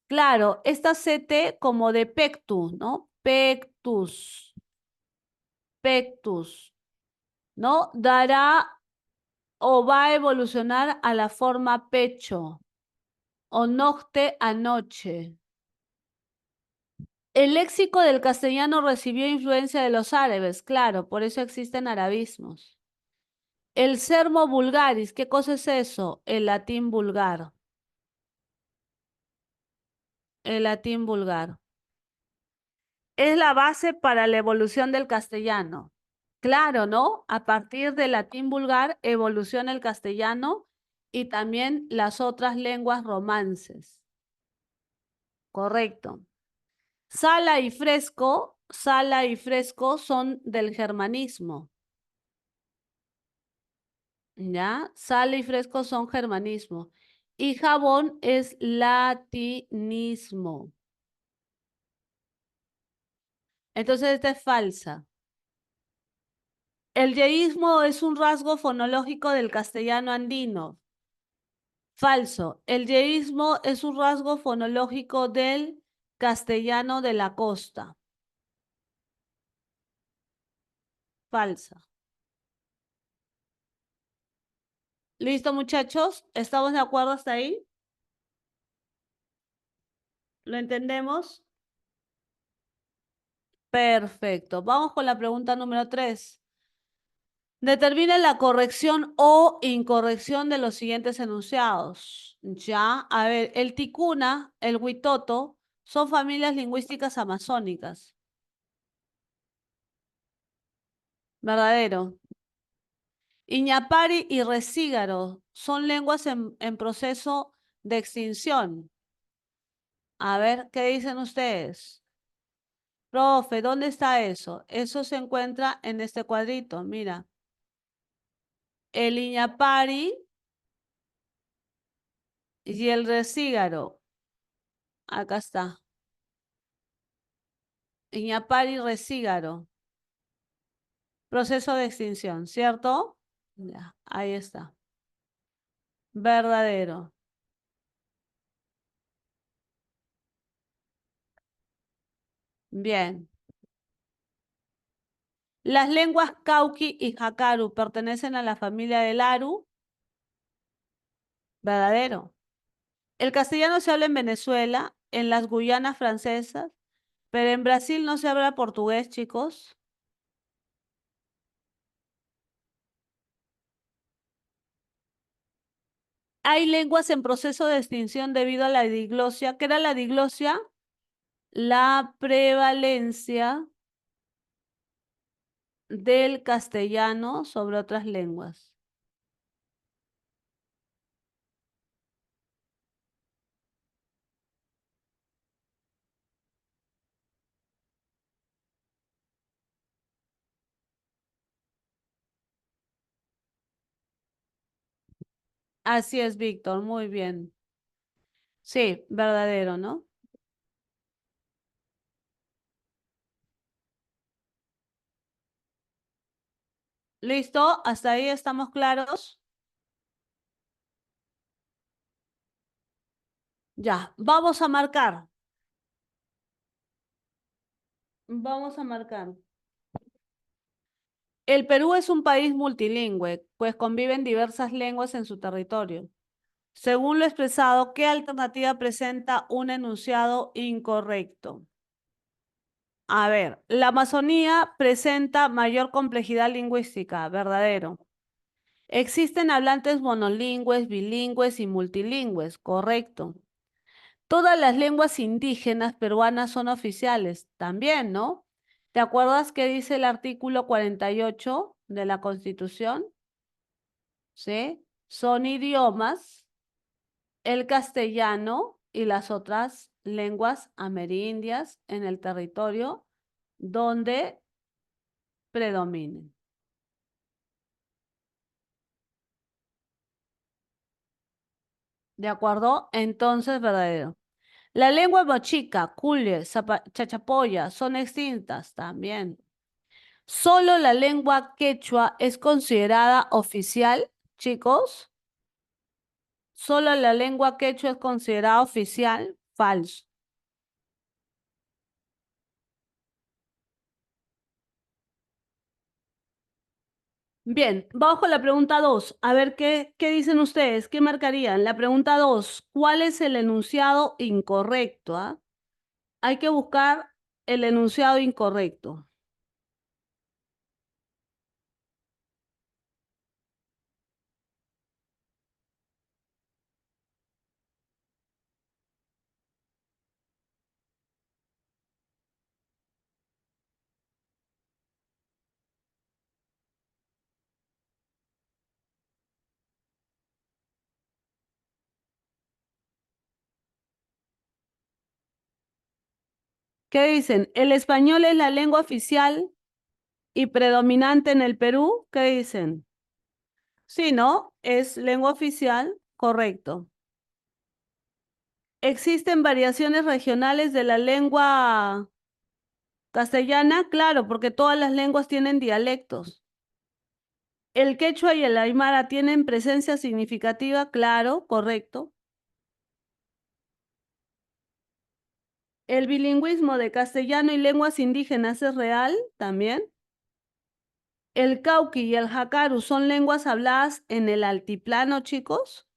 Claro, esta CT como de pectus, ¿no? Pectus, pectus, ¿no? Dará o va a evolucionar a la forma pecho o nocte anoche. El léxico del castellano recibió influencia de los árabes, claro, por eso existen arabismos. El sermo vulgaris, ¿qué cosa es eso? El latín vulgar. El latín vulgar. Es la base para la evolución del castellano. Claro, ¿no? A partir del latín vulgar evoluciona el castellano y también las otras lenguas romances. Correcto. Sala y fresco son del germanismo. ¿Ya? Sala y fresco son germanismo. Y jabón es latinismo. Entonces esta es falsa. El yeísmo es un rasgo fonológico del castellano andino. Falso. El yeísmo es un rasgo fonológico del castellano de la costa. Falsa. ¿Listo, muchachos? ¿Estamos de acuerdo hasta ahí? ¿Lo entendemos? Perfecto. Vamos con la pregunta número 3. Determine la corrección o incorrección de los siguientes enunciados. Ya, a ver, el ticuna, el huitoto, son familias lingüísticas amazónicas. Verdadero. Iñapari y Resígaro son lenguas en proceso de extinción. A ver, ¿qué dicen ustedes? Profe, ¿dónde está eso? Eso se encuentra en este cuadrito, mira. El Iñapari Y el resígaro, acá está. Iñapari resígaro. Proceso de extinción, ¿cierto? Ya, ahí está. Verdadero. Bien. Las lenguas Cauqui y Jacaru pertenecen a la familia del Aru. Verdadero. El castellano se habla en Venezuela, en las Guyanas francesas, pero en Brasil no se habla portugués, chicos. Hay lenguas en proceso de extinción debido a la diglosia. ¿Qué era la diglosia? La prevalencia del castellano sobre otras lenguas. Así es, Víctor, muy bien. Sí, verdadero, ¿no? ¿Listo? ¿Hasta ahí estamos claros? Ya, vamos a marcar. Vamos a marcar. El Perú es un país multilingüe, pues conviven diversas lenguas en su territorio. Según lo expresado, ¿qué alternativa presenta un enunciado incorrecto? A ver, la Amazonía presenta mayor complejidad lingüística, verdadero. Existen hablantes monolingües, bilingües y multilingües, correcto. Todas las lenguas indígenas peruanas son oficiales, también, ¿no? ¿Te acuerdas qué dice el artículo 48 de la Constitución? ¿Sí? Son idiomas, el castellano y las otras lenguas amerindias en el territorio donde predominen. ¿De acuerdo? Entonces, verdadero. La lengua mochica, culle, chachapoya son extintas también. Solo la lengua quechua es considerada oficial, chicos. Solo la lengua quechua es considerada oficial, falso. Bien, vamos con la pregunta 2. A ver qué dicen ustedes, qué marcarían. La pregunta 2. ¿Cuál es el enunciado incorrecto? ¿Ah? Hay que buscar el enunciado incorrecto. ¿Qué dicen? ¿El español es la lengua oficial y predominante en el Perú? ¿Qué dicen? Sí, ¿no? Es lengua oficial, correcto. ¿Existen variaciones regionales de la lengua castellana? Claro, porque todas las lenguas tienen dialectos. ¿El quechua y el aymara tienen presencia significativa? Claro, correcto. ¿El bilingüismo de castellano y lenguas indígenas es real? También. ¿El cauqui y el jacaru son lenguas habladas en el altiplano, chicos?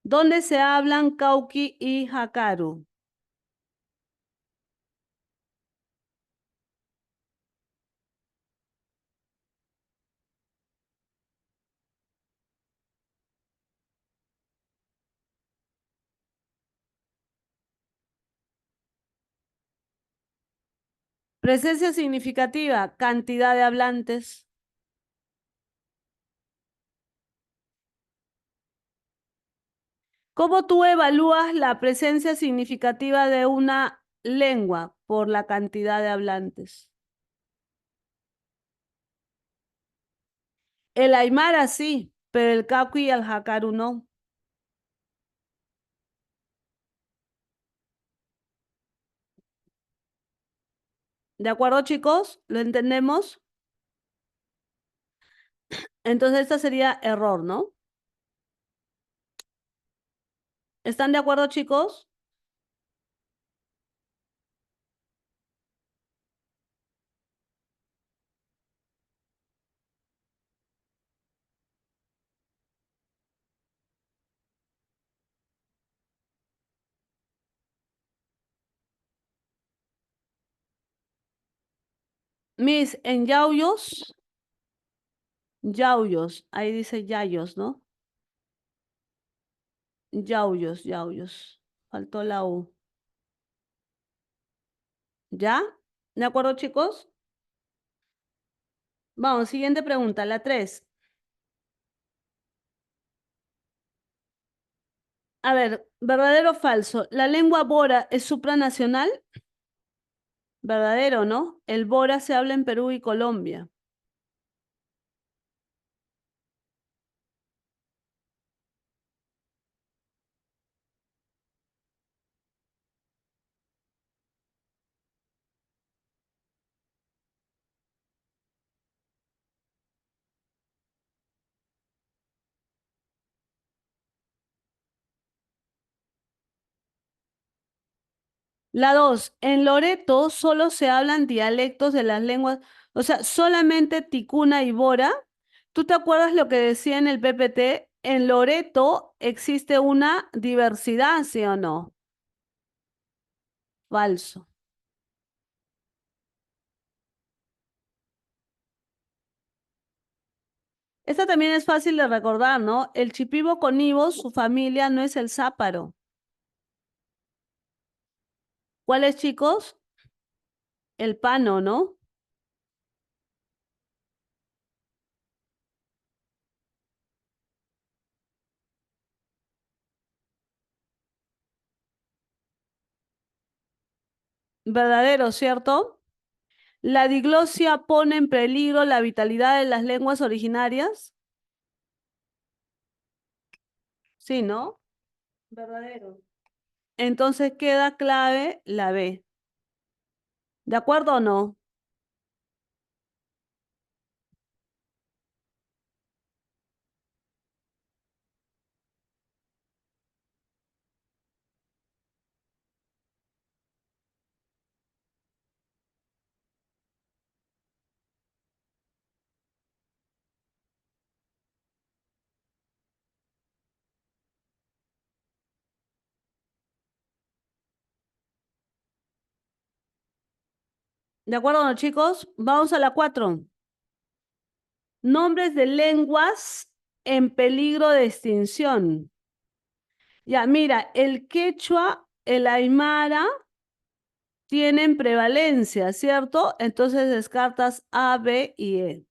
¿Dónde se hablan cauqui y jacaru? Presencia significativa, cantidad de hablantes. ¿Cómo tú evalúas la presencia significativa de una lengua por la cantidad de hablantes? El aymara sí, pero el cauqui y el jacaru no. ¿De acuerdo, chicos? ¿Lo entendemos? Entonces, esta sería error, ¿no? ¿Están de acuerdo, chicos? Miss, en yauyos, yauyos, ahí dice yayos, ¿no? Yauyos, yauyos. Faltó la U. ¿Ya? ¿De acuerdo, chicos? Vamos, siguiente pregunta, la 3. A ver, ¿verdadero o falso? ¿La lengua bora es supranacional? Verdadero, ¿no? El bora se habla en Perú y Colombia. La 2. En Loreto solo se hablan dialectos de las lenguas, o sea, solamente ticuna y bora. ¿Tú te acuerdas lo que decía en el PPT? En Loreto existe una diversidad, ¿sí o no? Falso. Esta también es fácil de recordar, ¿no? El chipivo conívo, su familia no es el záparo. ¿Cuál es, chicos? El pano, ¿no? Verdadero, ¿cierto? ¿La diglosia pone en peligro la vitalidad de las lenguas originarias? Sí, ¿no? Verdadero. Entonces queda clave la B. ¿De acuerdo o no? ¿De acuerdo o no, chicos? Vamos a la 4. Nombres de lenguas en peligro de extinción. Ya, mira, el quechua, el aymara tienen prevalencia, ¿cierto? Entonces descartas A, B y E.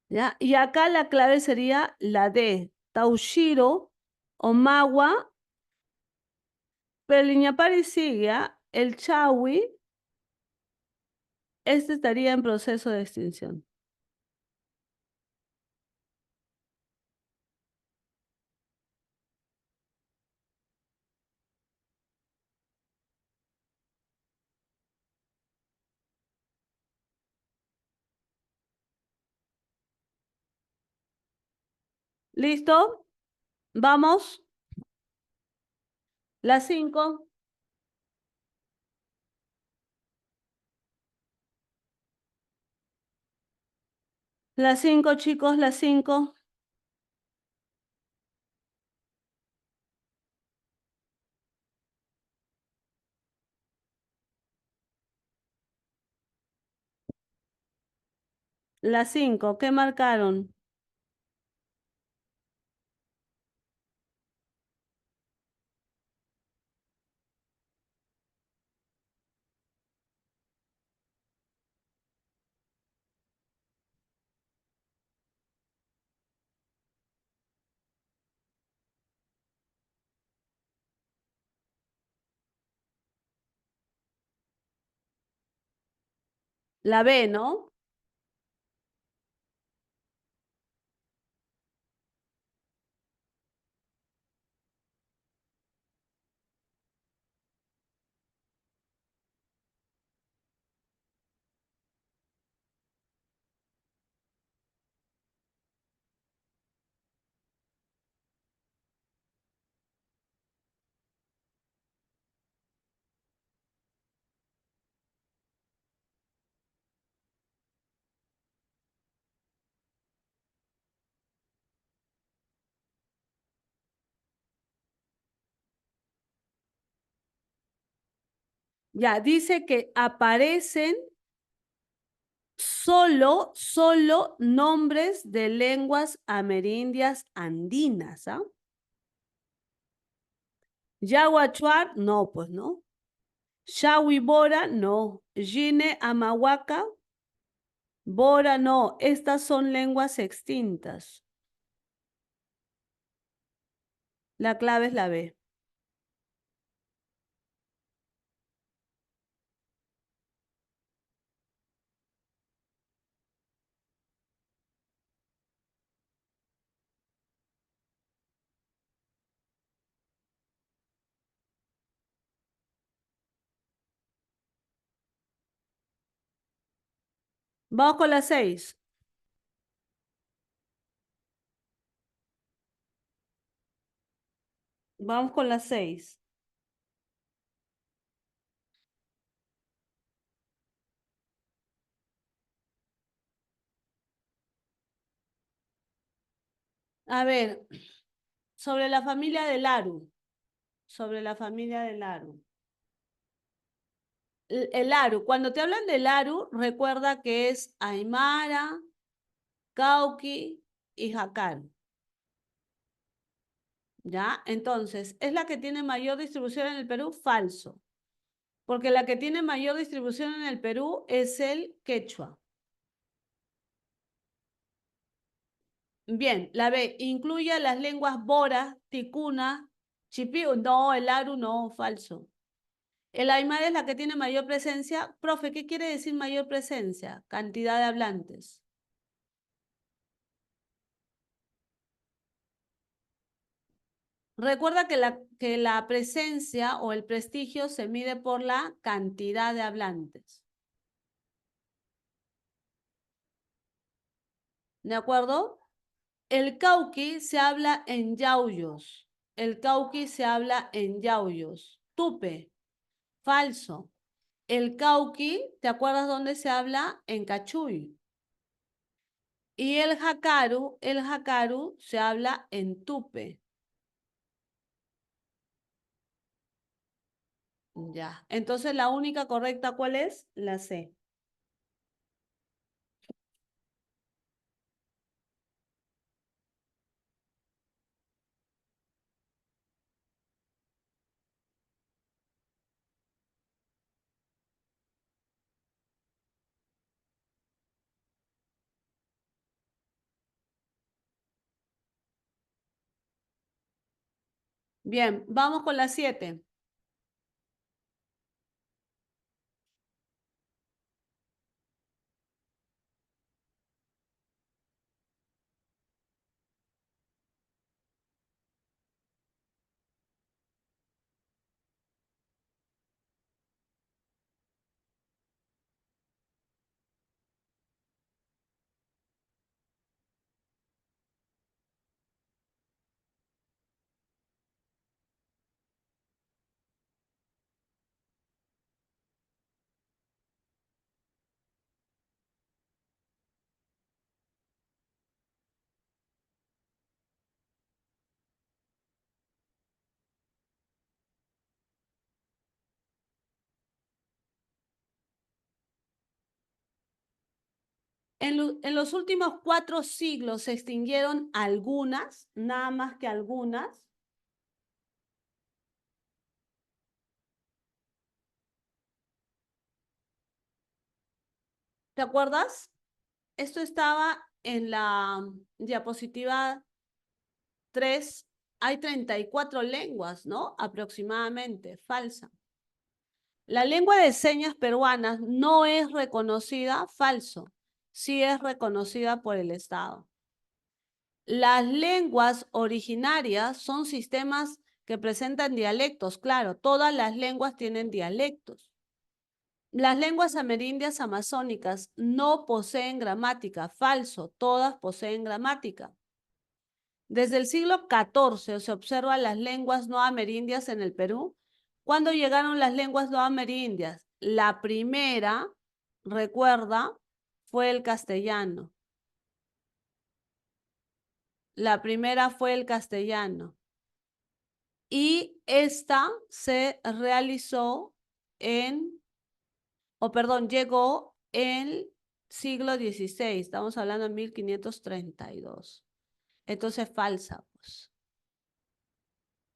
¿Ya? Y acá la clave sería la D. Taushiro, Omagua, Peliñapari sigue, ¿ah? El chawi, este estaría en proceso de extinción. ¿Listo? Vamos. Las 5. Las 5, chicos, las 5. Las 5. ¿Qué marcaron? La B, ¿no? Ya, dice que aparecen solo nombres de lenguas amerindias andinas, ¿ah? Yaguachuar, no, pues no. Shawi Bora, no. Gine Amahuaca, Bora, no. Estas son lenguas extintas. La clave es la B. Vamos con la 6. Vamos con la 6. A ver, sobre la familia del Aru. Sobre la familia del Aru. El Aru, cuando te hablan del Aru, recuerda que es Aymara, Cauqui y Jacal. ¿Ya? Entonces, ¿es la que tiene mayor distribución en el Perú? Falso. Porque la que tiene mayor distribución en el Perú es el quechua. Bien, la B, incluye las lenguas bora, ticuna, chipiu. No, el aru no, falso. El aymara es la que tiene mayor presencia. Profe, ¿qué quiere decir mayor presencia? Cantidad de hablantes. Recuerda que la presencia o el prestigio se mide por la cantidad de hablantes. ¿De acuerdo? El cauqui se habla en yauyos. El cauqui se habla en yauyos. Tupe, falso. El cauqui, ¿te acuerdas dónde se habla? En Cachuy. Y el jacaru se habla en Tupe. Ya. Entonces la única correcta, ¿cuál es? La C. Bien, vamos con la 7. En los últimos 4 siglos se extinguieron algunas, nada más que algunas. ¿Te acuerdas? Esto estaba en la diapositiva 3. Hay 34 lenguas, ¿no? Aproximadamente, falsa. La lengua de señas peruana no es reconocida, falso. Sí es reconocida por el Estado. Las lenguas originarias son sistemas que presentan dialectos. Claro, todas las lenguas tienen dialectos. Las lenguas amerindias amazónicas no poseen gramática. Falso, todas poseen gramática. Desde el siglo XIV se observan las lenguas no amerindias en el Perú. ¿Cuándo llegaron las lenguas no amerindias? La primera, recuerda, fue el castellano. La primera fue el castellano. Y esta se realizó llegó en siglo XVI. Estamos hablando de 1532. Entonces, falsa, pues.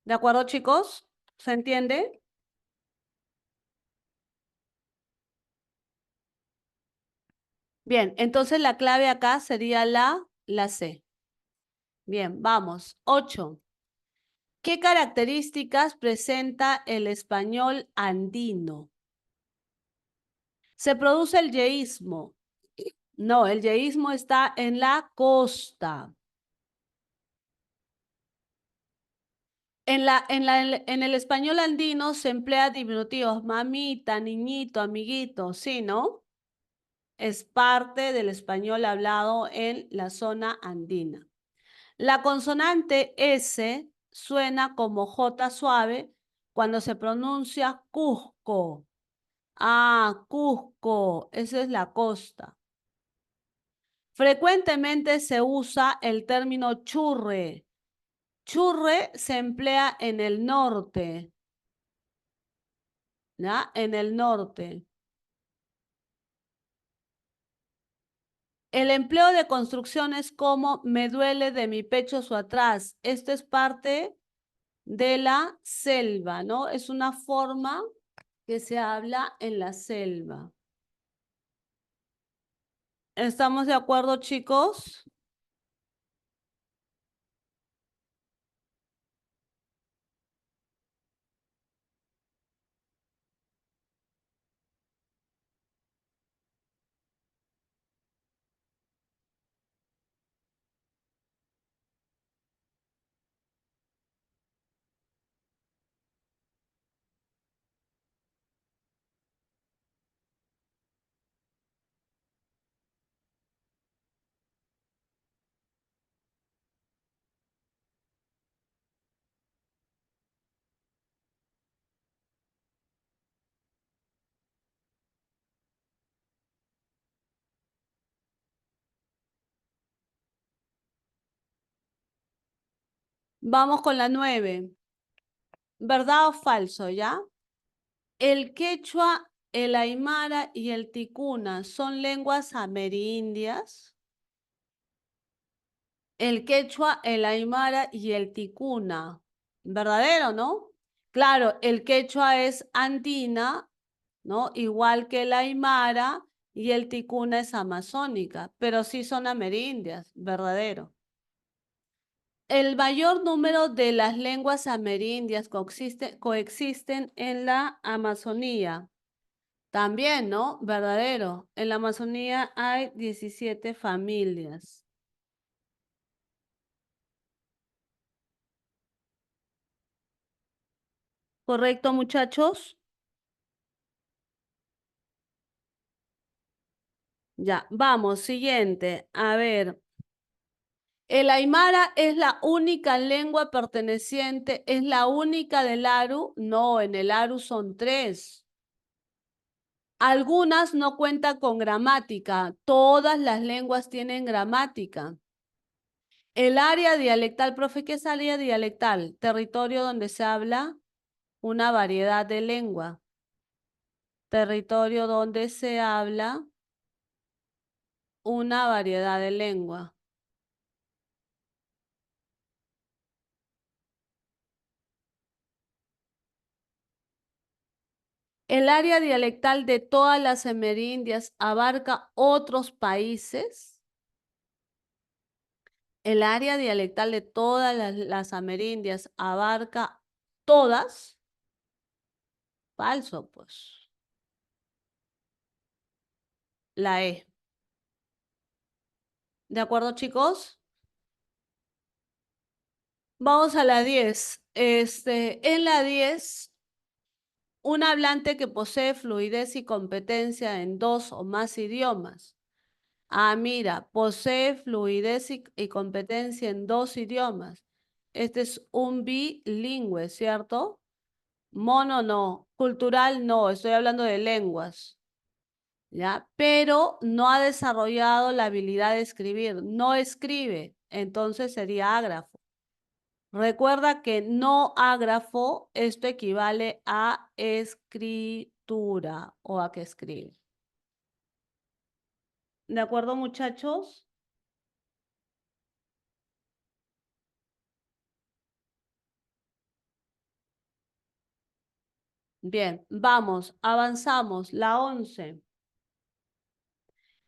¿De acuerdo, chicos? ¿Se entiende? Bien, entonces la clave acá sería la C. Bien, vamos. 8. ¿Qué características presenta el español andino? Se produce el yeísmo. No, el yeísmo está en la costa. En el español andino se emplea diminutivos, mamita, niñito, amiguito, ¿sí, no? Es parte del español hablado en la zona andina. La consonante S suena como J suave cuando se pronuncia Cusco. Ah, Cusco, esa es la costa. Frecuentemente se usa el término churre. Churre se emplea en el norte, ¿ya? En el norte. El empleo de construcciones como me duele de mi pecho su atrás. Esto es parte de la selva, ¿no? Es una forma que se habla en la selva. ¿Estamos de acuerdo, chicos? Vamos con la 9. ¿Verdad o falso, ya? El quechua, el aymara y el ticuna son lenguas amerindias. El quechua, el aymara y el ticuna. ¿Verdadero, no? Claro, el quechua es andina, ¿no? Igual que el aymara y el ticuna es amazónica, pero sí son amerindias, verdadero. El mayor número de las lenguas amerindias coexisten en la Amazonía. También, ¿no? Verdadero. En la Amazonía hay 17 familias. ¿Correcto, muchachos? Ya, vamos, siguiente. A ver, el aymara es la única lengua perteneciente, es la única del Aru. No, en el Aru son 3. Algunas no cuentan con gramática. Todas las lenguas tienen gramática. El área dialectal, profe, ¿qué es área dialectal? Territorio donde se habla una variedad de lengua. Territorio donde se habla una variedad de lengua. El área dialectal de todas las amerindias abarca otros países. El área dialectal de todas las amerindias abarca todas. Falso, pues. La E. ¿De acuerdo, chicos? Vamos a la 10. En la 10, un hablante que posee fluidez y competencia en 2 o más idiomas. Ah, mira, posee fluidez y competencia en 2 idiomas. Este es un bilingüe, ¿cierto? Mono no, cultural no, estoy hablando de lenguas, ¿ya? Pero no ha desarrollado la habilidad de escribir, no escribe, entonces sería ágrafo. Recuerda que no ágrafo, esto equivale a lectura o a que escribe. ¿De acuerdo, muchachos? Bien, vamos, avanzamos. La 11.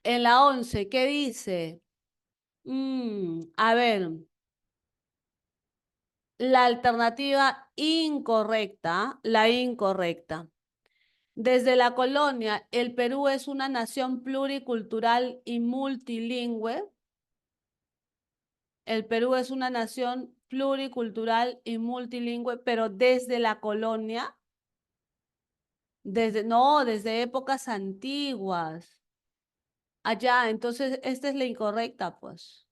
En la 11, ¿qué dice? A ver, la alternativa incorrecta, la incorrecta. Desde la colonia, el Perú es una nación pluricultural y multilingüe. El Perú es una nación pluricultural y multilingüe, pero desde la colonia, desde épocas antiguas. Allá, entonces, esta es la incorrecta, pues.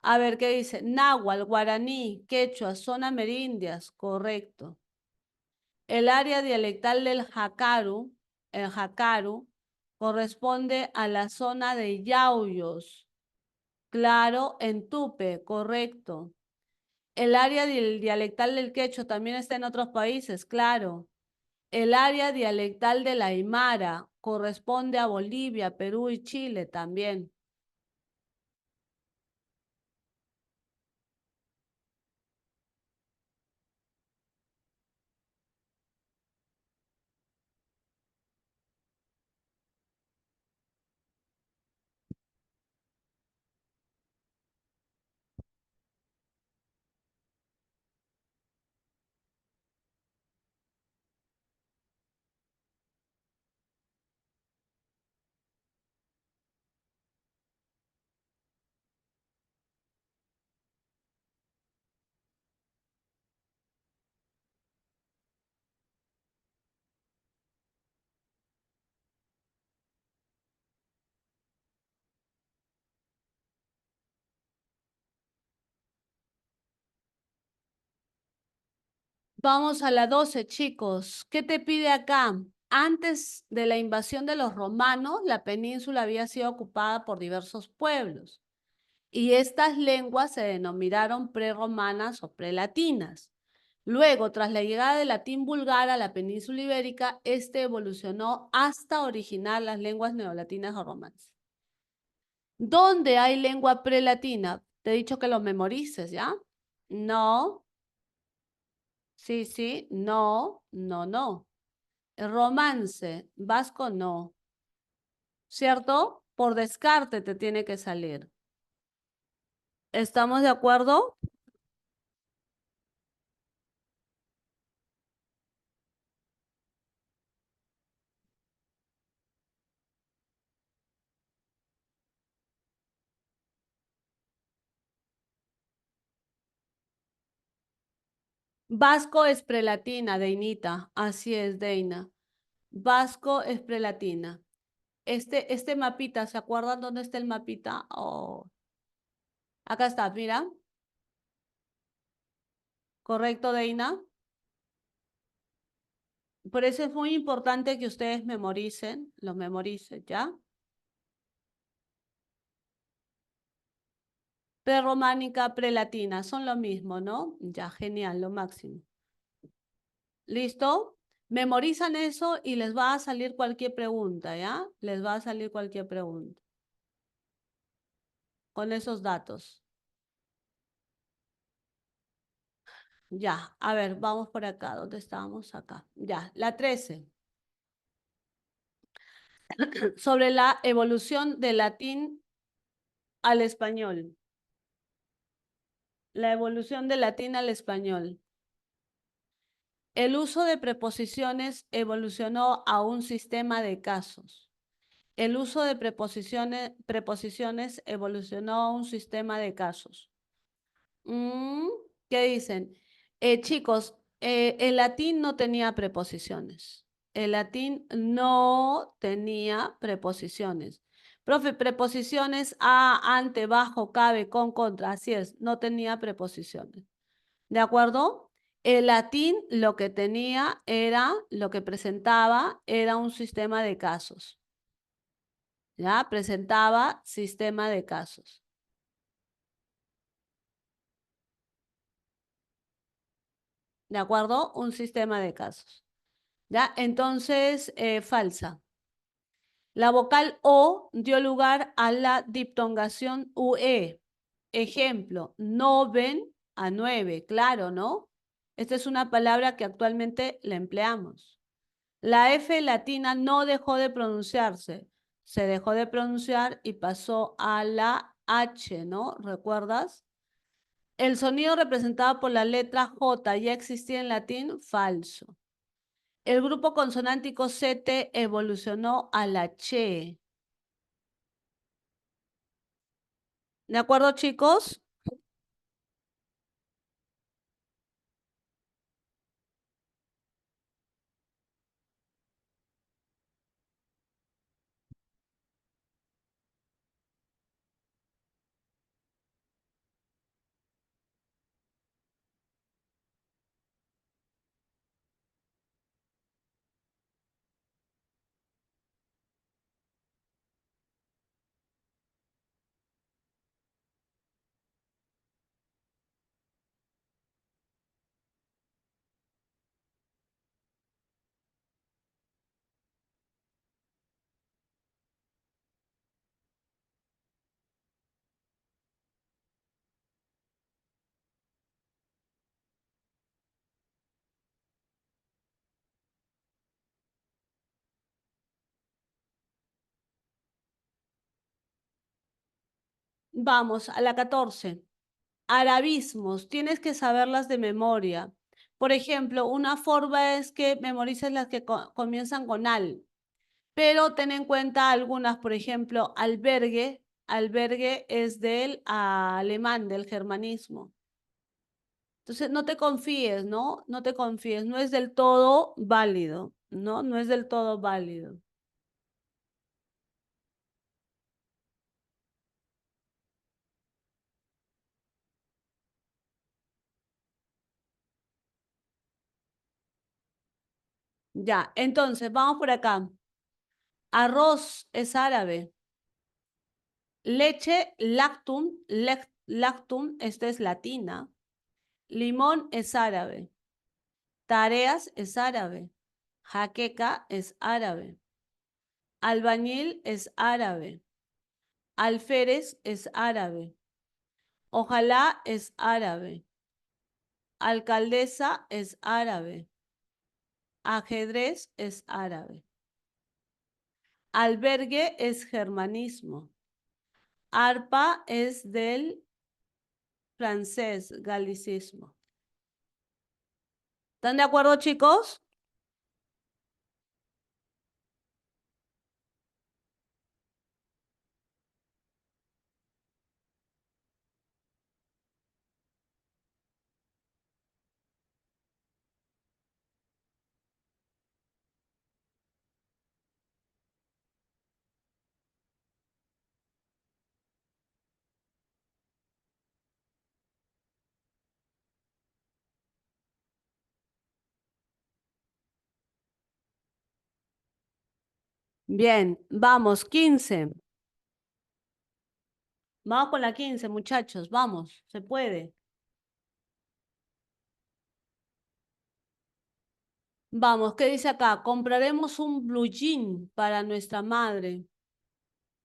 A ver, ¿qué dice? Náhuatl, guaraní, quechua, zona amerindias, correcto. El área dialectal del Jacaru, el Jacaru, corresponde a la zona de Yauyos. Claro, en Tupe, correcto. El área dialectal del quechua también está en otros países, claro. El área dialectal del aymara corresponde a Bolivia, Perú y Chile también. Vamos a la 12, chicos. ¿Qué te pide acá? Antes de la invasión de los romanos, la península había sido ocupada por diversos pueblos y estas lenguas se denominaron prerromanas o prelatinas. Luego, tras la llegada del latín vulgar a la península ibérica, este evolucionó hasta originar las lenguas neolatinas o romanas. ¿Dónde hay lengua prelatina? Te he dicho que lo memorices, ¿ya? No, sí, sí, no, no, no. Romance, vasco no, ¿cierto? Por descarte te tiene que salir. ¿Estamos de acuerdo? Vasco es prelatina, Deinita. Así es, Deina. Vasco es prelatina. Este mapita, ¿se acuerdan dónde está el mapita? Oh, acá está, mira. ¿Correcto, Deina? Por eso es muy importante que ustedes memoricen, lo memoricen, ¿ya? Prerrománica, prelatina, son lo mismo, ¿no? Ya, genial, lo máximo. ¿Listo? Memorizan eso y les va a salir cualquier pregunta, ¿ya? Les va a salir cualquier pregunta con esos datos. Ya, a ver, vamos por acá. ¿Dónde estábamos? Acá. Ya, la 13. Sobre la evolución del latín al español. La evolución del latín al español. El uso de preposiciones evolucionó a un sistema de casos. El uso de preposiciones evolucionó a un sistema de casos. Mm, ¿Qué dicen? Chicos, el latín no tenía preposiciones. El latín no tenía preposiciones. Profe, preposiciones a, ante, bajo, cabe, con, contra. Así es, no tenía preposiciones. ¿De acuerdo? El latín lo que tenía era, lo que presentaba era un sistema de casos. ¿Ya? Presentaba sistema de casos. ¿De acuerdo? Un sistema de casos. ¿Ya? Entonces, falsa. La vocal O dio lugar a la diptongación UE. Ejemplo, no ven a 9, claro, ¿no? Esta es una palabra que actualmente la empleamos. La F latina no dejó de pronunciarse, se dejó de pronunciar y pasó a la H, ¿no? ¿Recuerdas? El sonido representado por la letra J ya existía en latín, falso. El grupo consonántico CT evolucionó a la che. ¿De acuerdo, chicos? Vamos a la 14. Arabismos, tienes que saberlas de memoria. Por ejemplo, una forma es que memorices las que comienzan con al, pero ten en cuenta algunas, por ejemplo, albergue. Albergue es del alemán, del germanismo. Entonces, no te confíes, ¿no? No te confíes, no es del todo válido, ¿no? No es del todo válido. Ya, entonces, vamos por acá. Arroz es árabe. Leche, lactum, lactum, esta es latina. Limón es árabe. Tareas es árabe. Jaqueca es árabe. Albañil es árabe. Alférez es árabe. Ojalá es árabe. Alcaldesa es árabe. Ajedrez es árabe. Albergue es germanismo. Arpa es del francés, galicismo. ¿Están de acuerdo, chicos? Bien, vamos, 15. Vamos con la 15, muchachos, vamos, se puede. Vamos, ¿qué dice acá? Compraremos un blue jean para nuestra madre.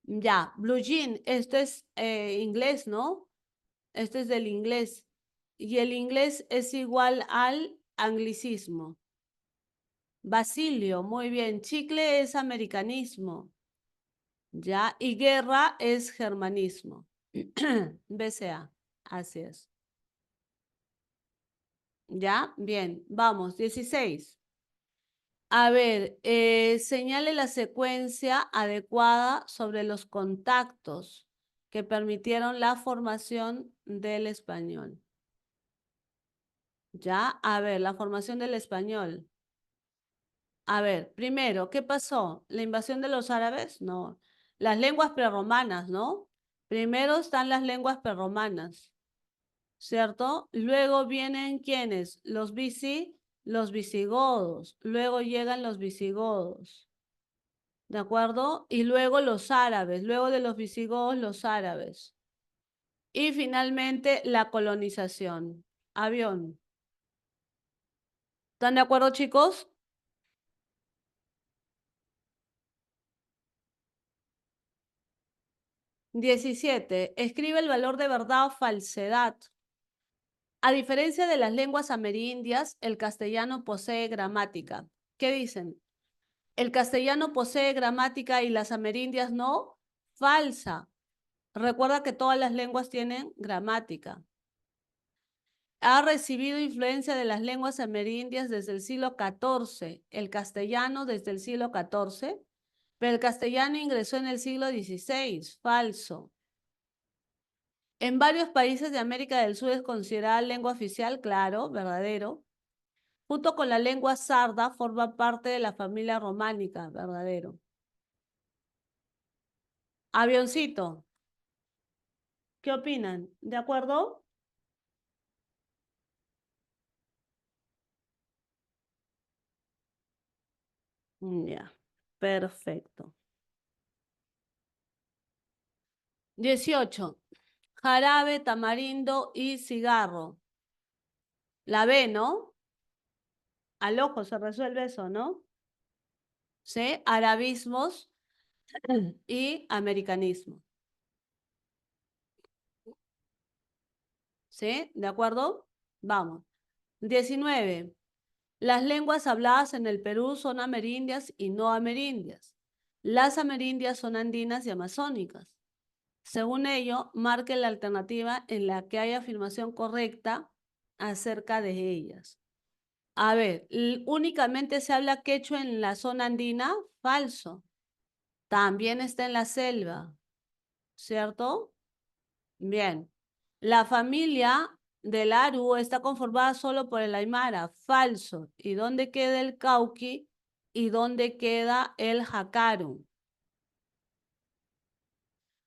Ya, blue jean, esto es inglés, ¿no? Este es del inglés. Y el inglés es igual al anglicismo. Basilio, muy bien. Chicle es americanismo. Ya, y guerra es germanismo. BCA, así es. Ya, bien, vamos, 16. A ver, señale la secuencia adecuada sobre los contactos que permitieron la formación del español. Ya, a ver, la formación del español. A ver, primero, ¿qué pasó? ¿La invasión de los árabes? No. Las lenguas prerromanas, ¿no? Primero están las lenguas prerromanas, ¿cierto? Luego vienen ¿quiénes? Los visigodos. Luego llegan los visigodos. ¿De acuerdo? Y luego los árabes, luego de los visigodos, los árabes. Y finalmente la colonización. Avión. ¿Están de acuerdo, chicos? 17. Escribe el valor de verdad o falsedad. A diferencia de las lenguas amerindias, el castellano posee gramática. ¿Qué dicen? El castellano posee gramática y las amerindias no. Falsa. Recuerda que todas las lenguas tienen gramática. Ha recibido influencia de las lenguas amerindias desde el siglo XIV, el castellano desde el siglo XIV, pero el castellano ingresó en el siglo XVI. Falso. En varios países de América del Sur es considerada lengua oficial. Claro, verdadero. Junto con la lengua sarda, forma parte de la familia románica. Verdadero. Avioncito. ¿Qué opinan? ¿De acuerdo? Ya, perfecto. 18. Jarabe, tamarindo y cigarro. La B, ¿no? Al ojo se resuelve eso, ¿no? C, arabismos y americanismo. ¿Sí? ¿De acuerdo? Vamos. 19. Las lenguas habladas en el Perú son amerindias y no amerindias. Las amerindias son andinas y amazónicas. Según ello, marque la alternativa en la que hay afirmación correcta acerca de ellas. A ver, únicamente se habla quechua en la zona andina. Falso. También está en la selva, ¿cierto? Bien. La familia del Aru está conformada solo por el Aymara. Falso. ¿Y dónde queda el Cauqui? ¿Y dónde queda el Jacaru?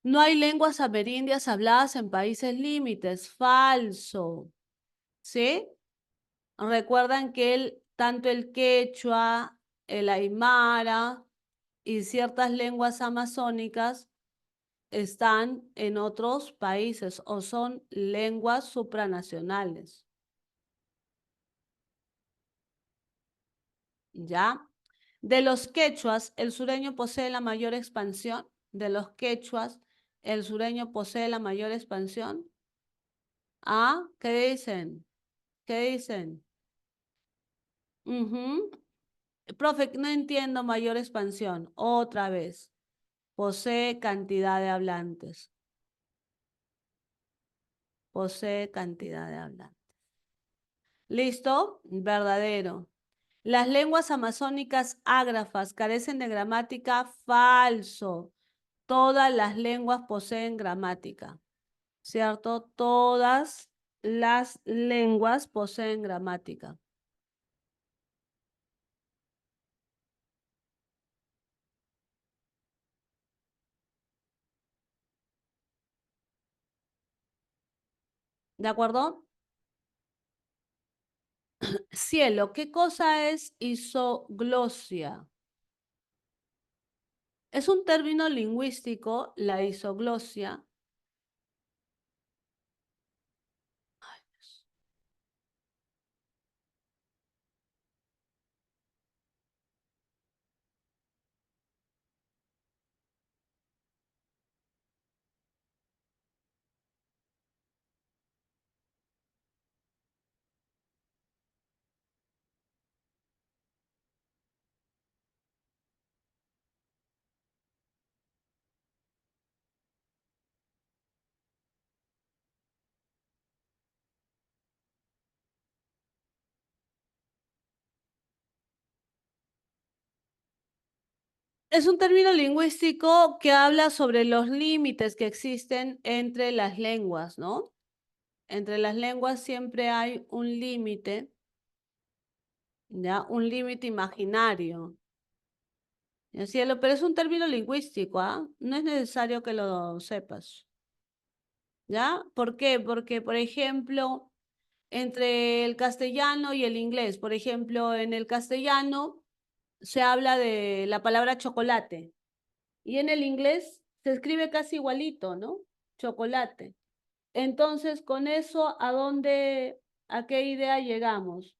No hay lenguas amerindias habladas en países límites. Falso. ¿Sí? Recuerdan que tanto el quechua, el aymara y ciertas lenguas amazónicas están en otros países o son lenguas supranacionales. ¿Ya? De los quechuas, el sureño posee la mayor expansión. De los quechuas, el sureño posee la mayor expansión. ¿Ah? ¿Qué dicen? ¿Qué dicen? Profe, no entiendo mayor expansión. Otra vez. Posee cantidad de hablantes. Posee cantidad de hablantes. ¿Listo? Verdadero. Las lenguas amazónicas ágrafas carecen de gramática. Falso. Todas las lenguas poseen gramática. ¿Cierto? Todas las lenguas poseen gramática. ¿De acuerdo? Cielo, ¿qué cosa es isoglosia? Es un término lingüístico, la isoglosia. Es un término lingüístico que habla sobre los límites que existen entre las lenguas, ¿no? Entre las lenguas siempre hay un límite, ¿ya? Un límite imaginario. ¿Ya, cielo? Pero es un término lingüístico, ¿ah? No es necesario que lo sepas, ¿ya? ¿Por qué? Porque, por ejemplo, entre el castellano y el inglés, por ejemplo, en el castellano se habla de la palabra chocolate. Y en el inglés se escribe casi igualito, ¿no? Chocolate. Entonces, con eso, a qué idea llegamos?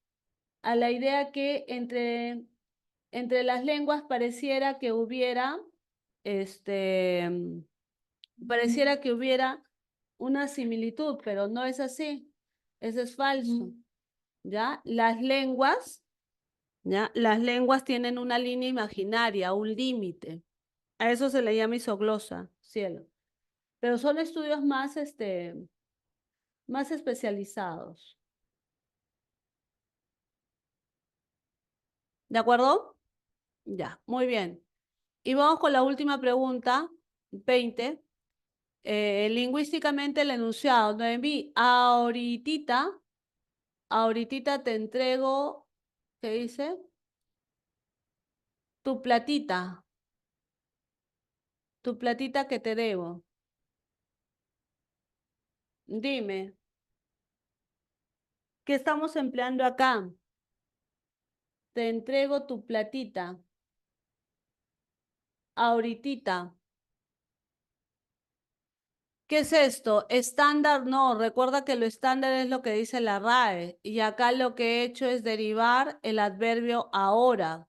A la idea que entre las lenguas pareciera que hubiera este, Pareciera que hubiera una similitud, pero no es así. Eso es falso. ¿Ya? ¿Ya? Las lenguas tienen una línea imaginaria, un límite. A eso se le llama isoglosa, cielo. Pero son estudios más especializados. ¿De acuerdo? Ya, muy bien. Y vamos con la última pregunta, 20. Lingüísticamente el enunciado, Noemí, ahorita te entrego, ¿qué dice? Tu platita que te debo. Dime, ¿qué estamos empleando acá? Te entrego tu platita. Ahorita. ¿Qué es esto? Estándar no, recuerda que lo estándar es lo que dice la RAE y acá lo que he hecho es derivar el adverbio ahora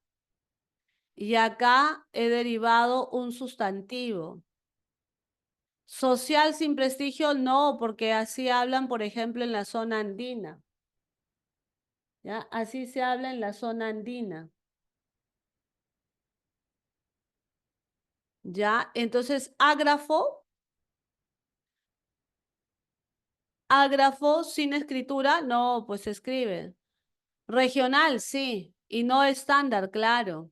y acá he derivado un sustantivo. Social sin prestigio no, porque así hablan, por ejemplo, en la zona andina. ¿Ya? Así se habla en la zona andina. ¿Ya? Entonces, ágrafo sin escritura, no, pues se escribe. Regional, sí, y no estándar, claro.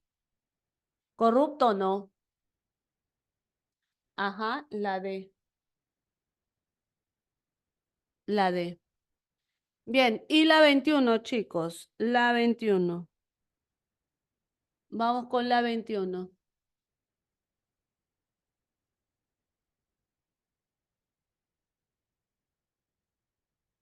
Corrupto, no. Ajá, la D. La D. Bien, y la 21, chicos. La 21. Vamos con la 21.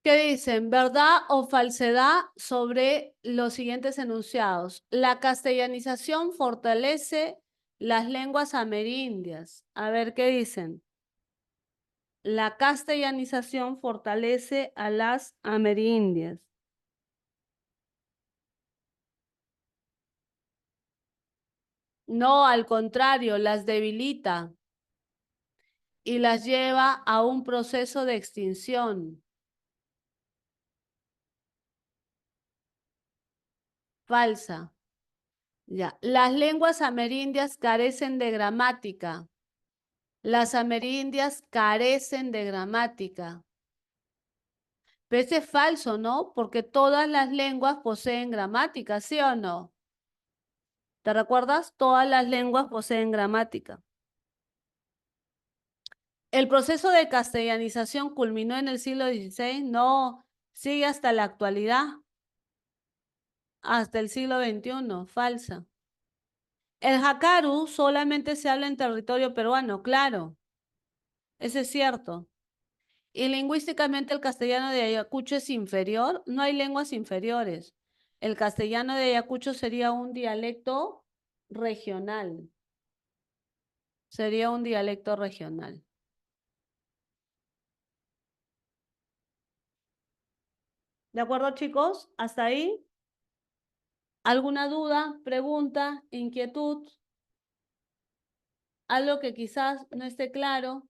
¿Qué dicen? ¿Verdad o falsedad sobre los siguientes enunciados? La castellanización fortalece las lenguas amerindias. A ver, ¿qué dicen? La castellanización fortalece a las amerindias. No, al contrario, las debilita y las lleva a un proceso de extinción. Falsa. Ya. Las lenguas amerindias carecen de gramática. Las amerindias carecen de gramática. Pero ese es falso, ¿no? Porque todas las lenguas poseen gramática, ¿sí o no? ¿Te recuerdas? Todas las lenguas poseen gramática. ¿El proceso de castellanización culminó en el siglo XVI? No, sigue hasta la actualidad, hasta el siglo XXI. Falsa. El jacaru solamente se habla en territorio peruano, claro, eso es cierto. Y lingüísticamente el castellano de Ayacucho es inferior, no hay lenguas inferiores. El castellano de Ayacucho sería un dialecto regional, sería un dialecto regional. ¿De acuerdo, chicos? ¿Hasta ahí? ¿Alguna duda, pregunta, inquietud? ¿Algo que quizás no esté claro?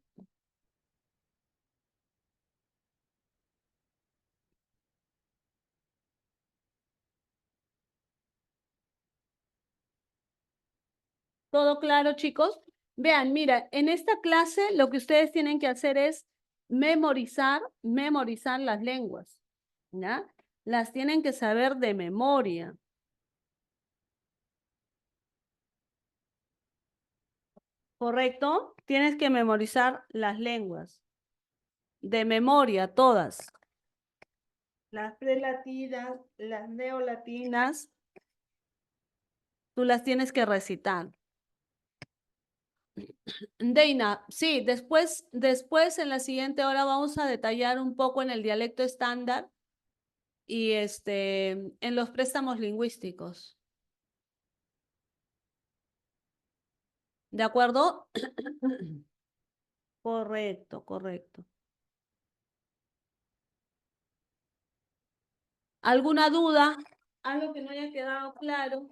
¿Todo claro, chicos? Vean, mira, en esta clase lo que ustedes tienen que hacer es memorizar las lenguas, ¿ya? Las tienen que saber de memoria, ¿correcto? Tienes que memorizar las lenguas, de memoria, todas. Las prelatinas, las neolatinas, tú las tienes que recitar. Deina, sí, después en la siguiente hora vamos a detallar un poco en el dialecto estándar y en los préstamos lingüísticos. ¿De acuerdo? Correcto, correcto. ¿Alguna duda? ¿Algo que no haya quedado claro?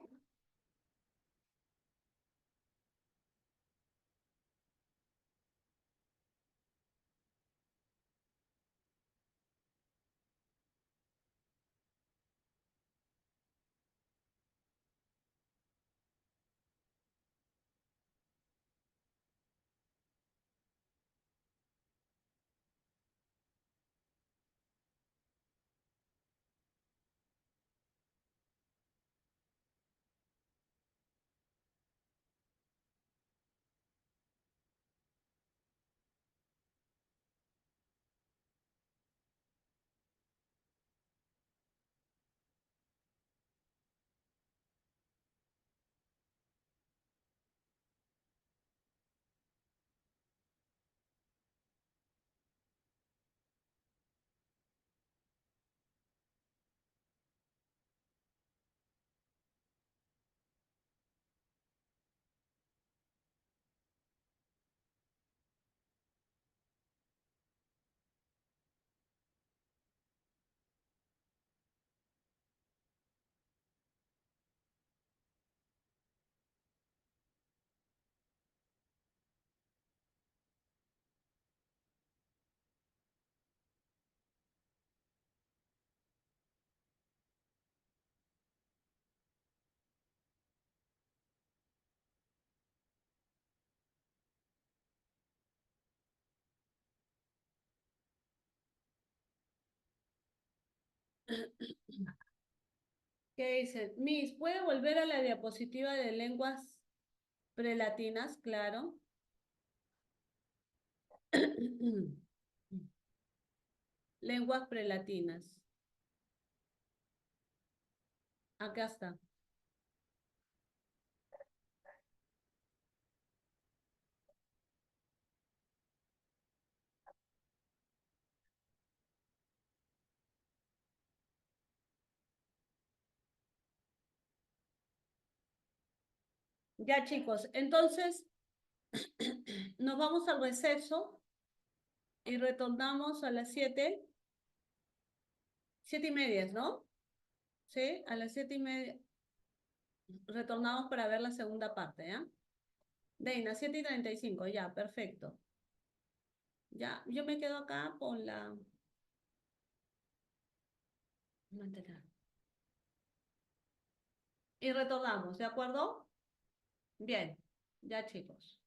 ¿Qué dice? Miss, ¿puede volver a la diapositiva de lenguas prelatinas? Claro. Lenguas prelatinas. Acá está. Ya, chicos, entonces nos vamos al receso y retornamos a las 7:30, ¿no? Sí, a las 7:30 retornamos para ver la segunda parte, ¿ya? Deina, 7:35, ya, perfecto. Ya, yo me quedo acá con la... Mantener. Y retornamos, ¿de acuerdo? Bien, ya chicos.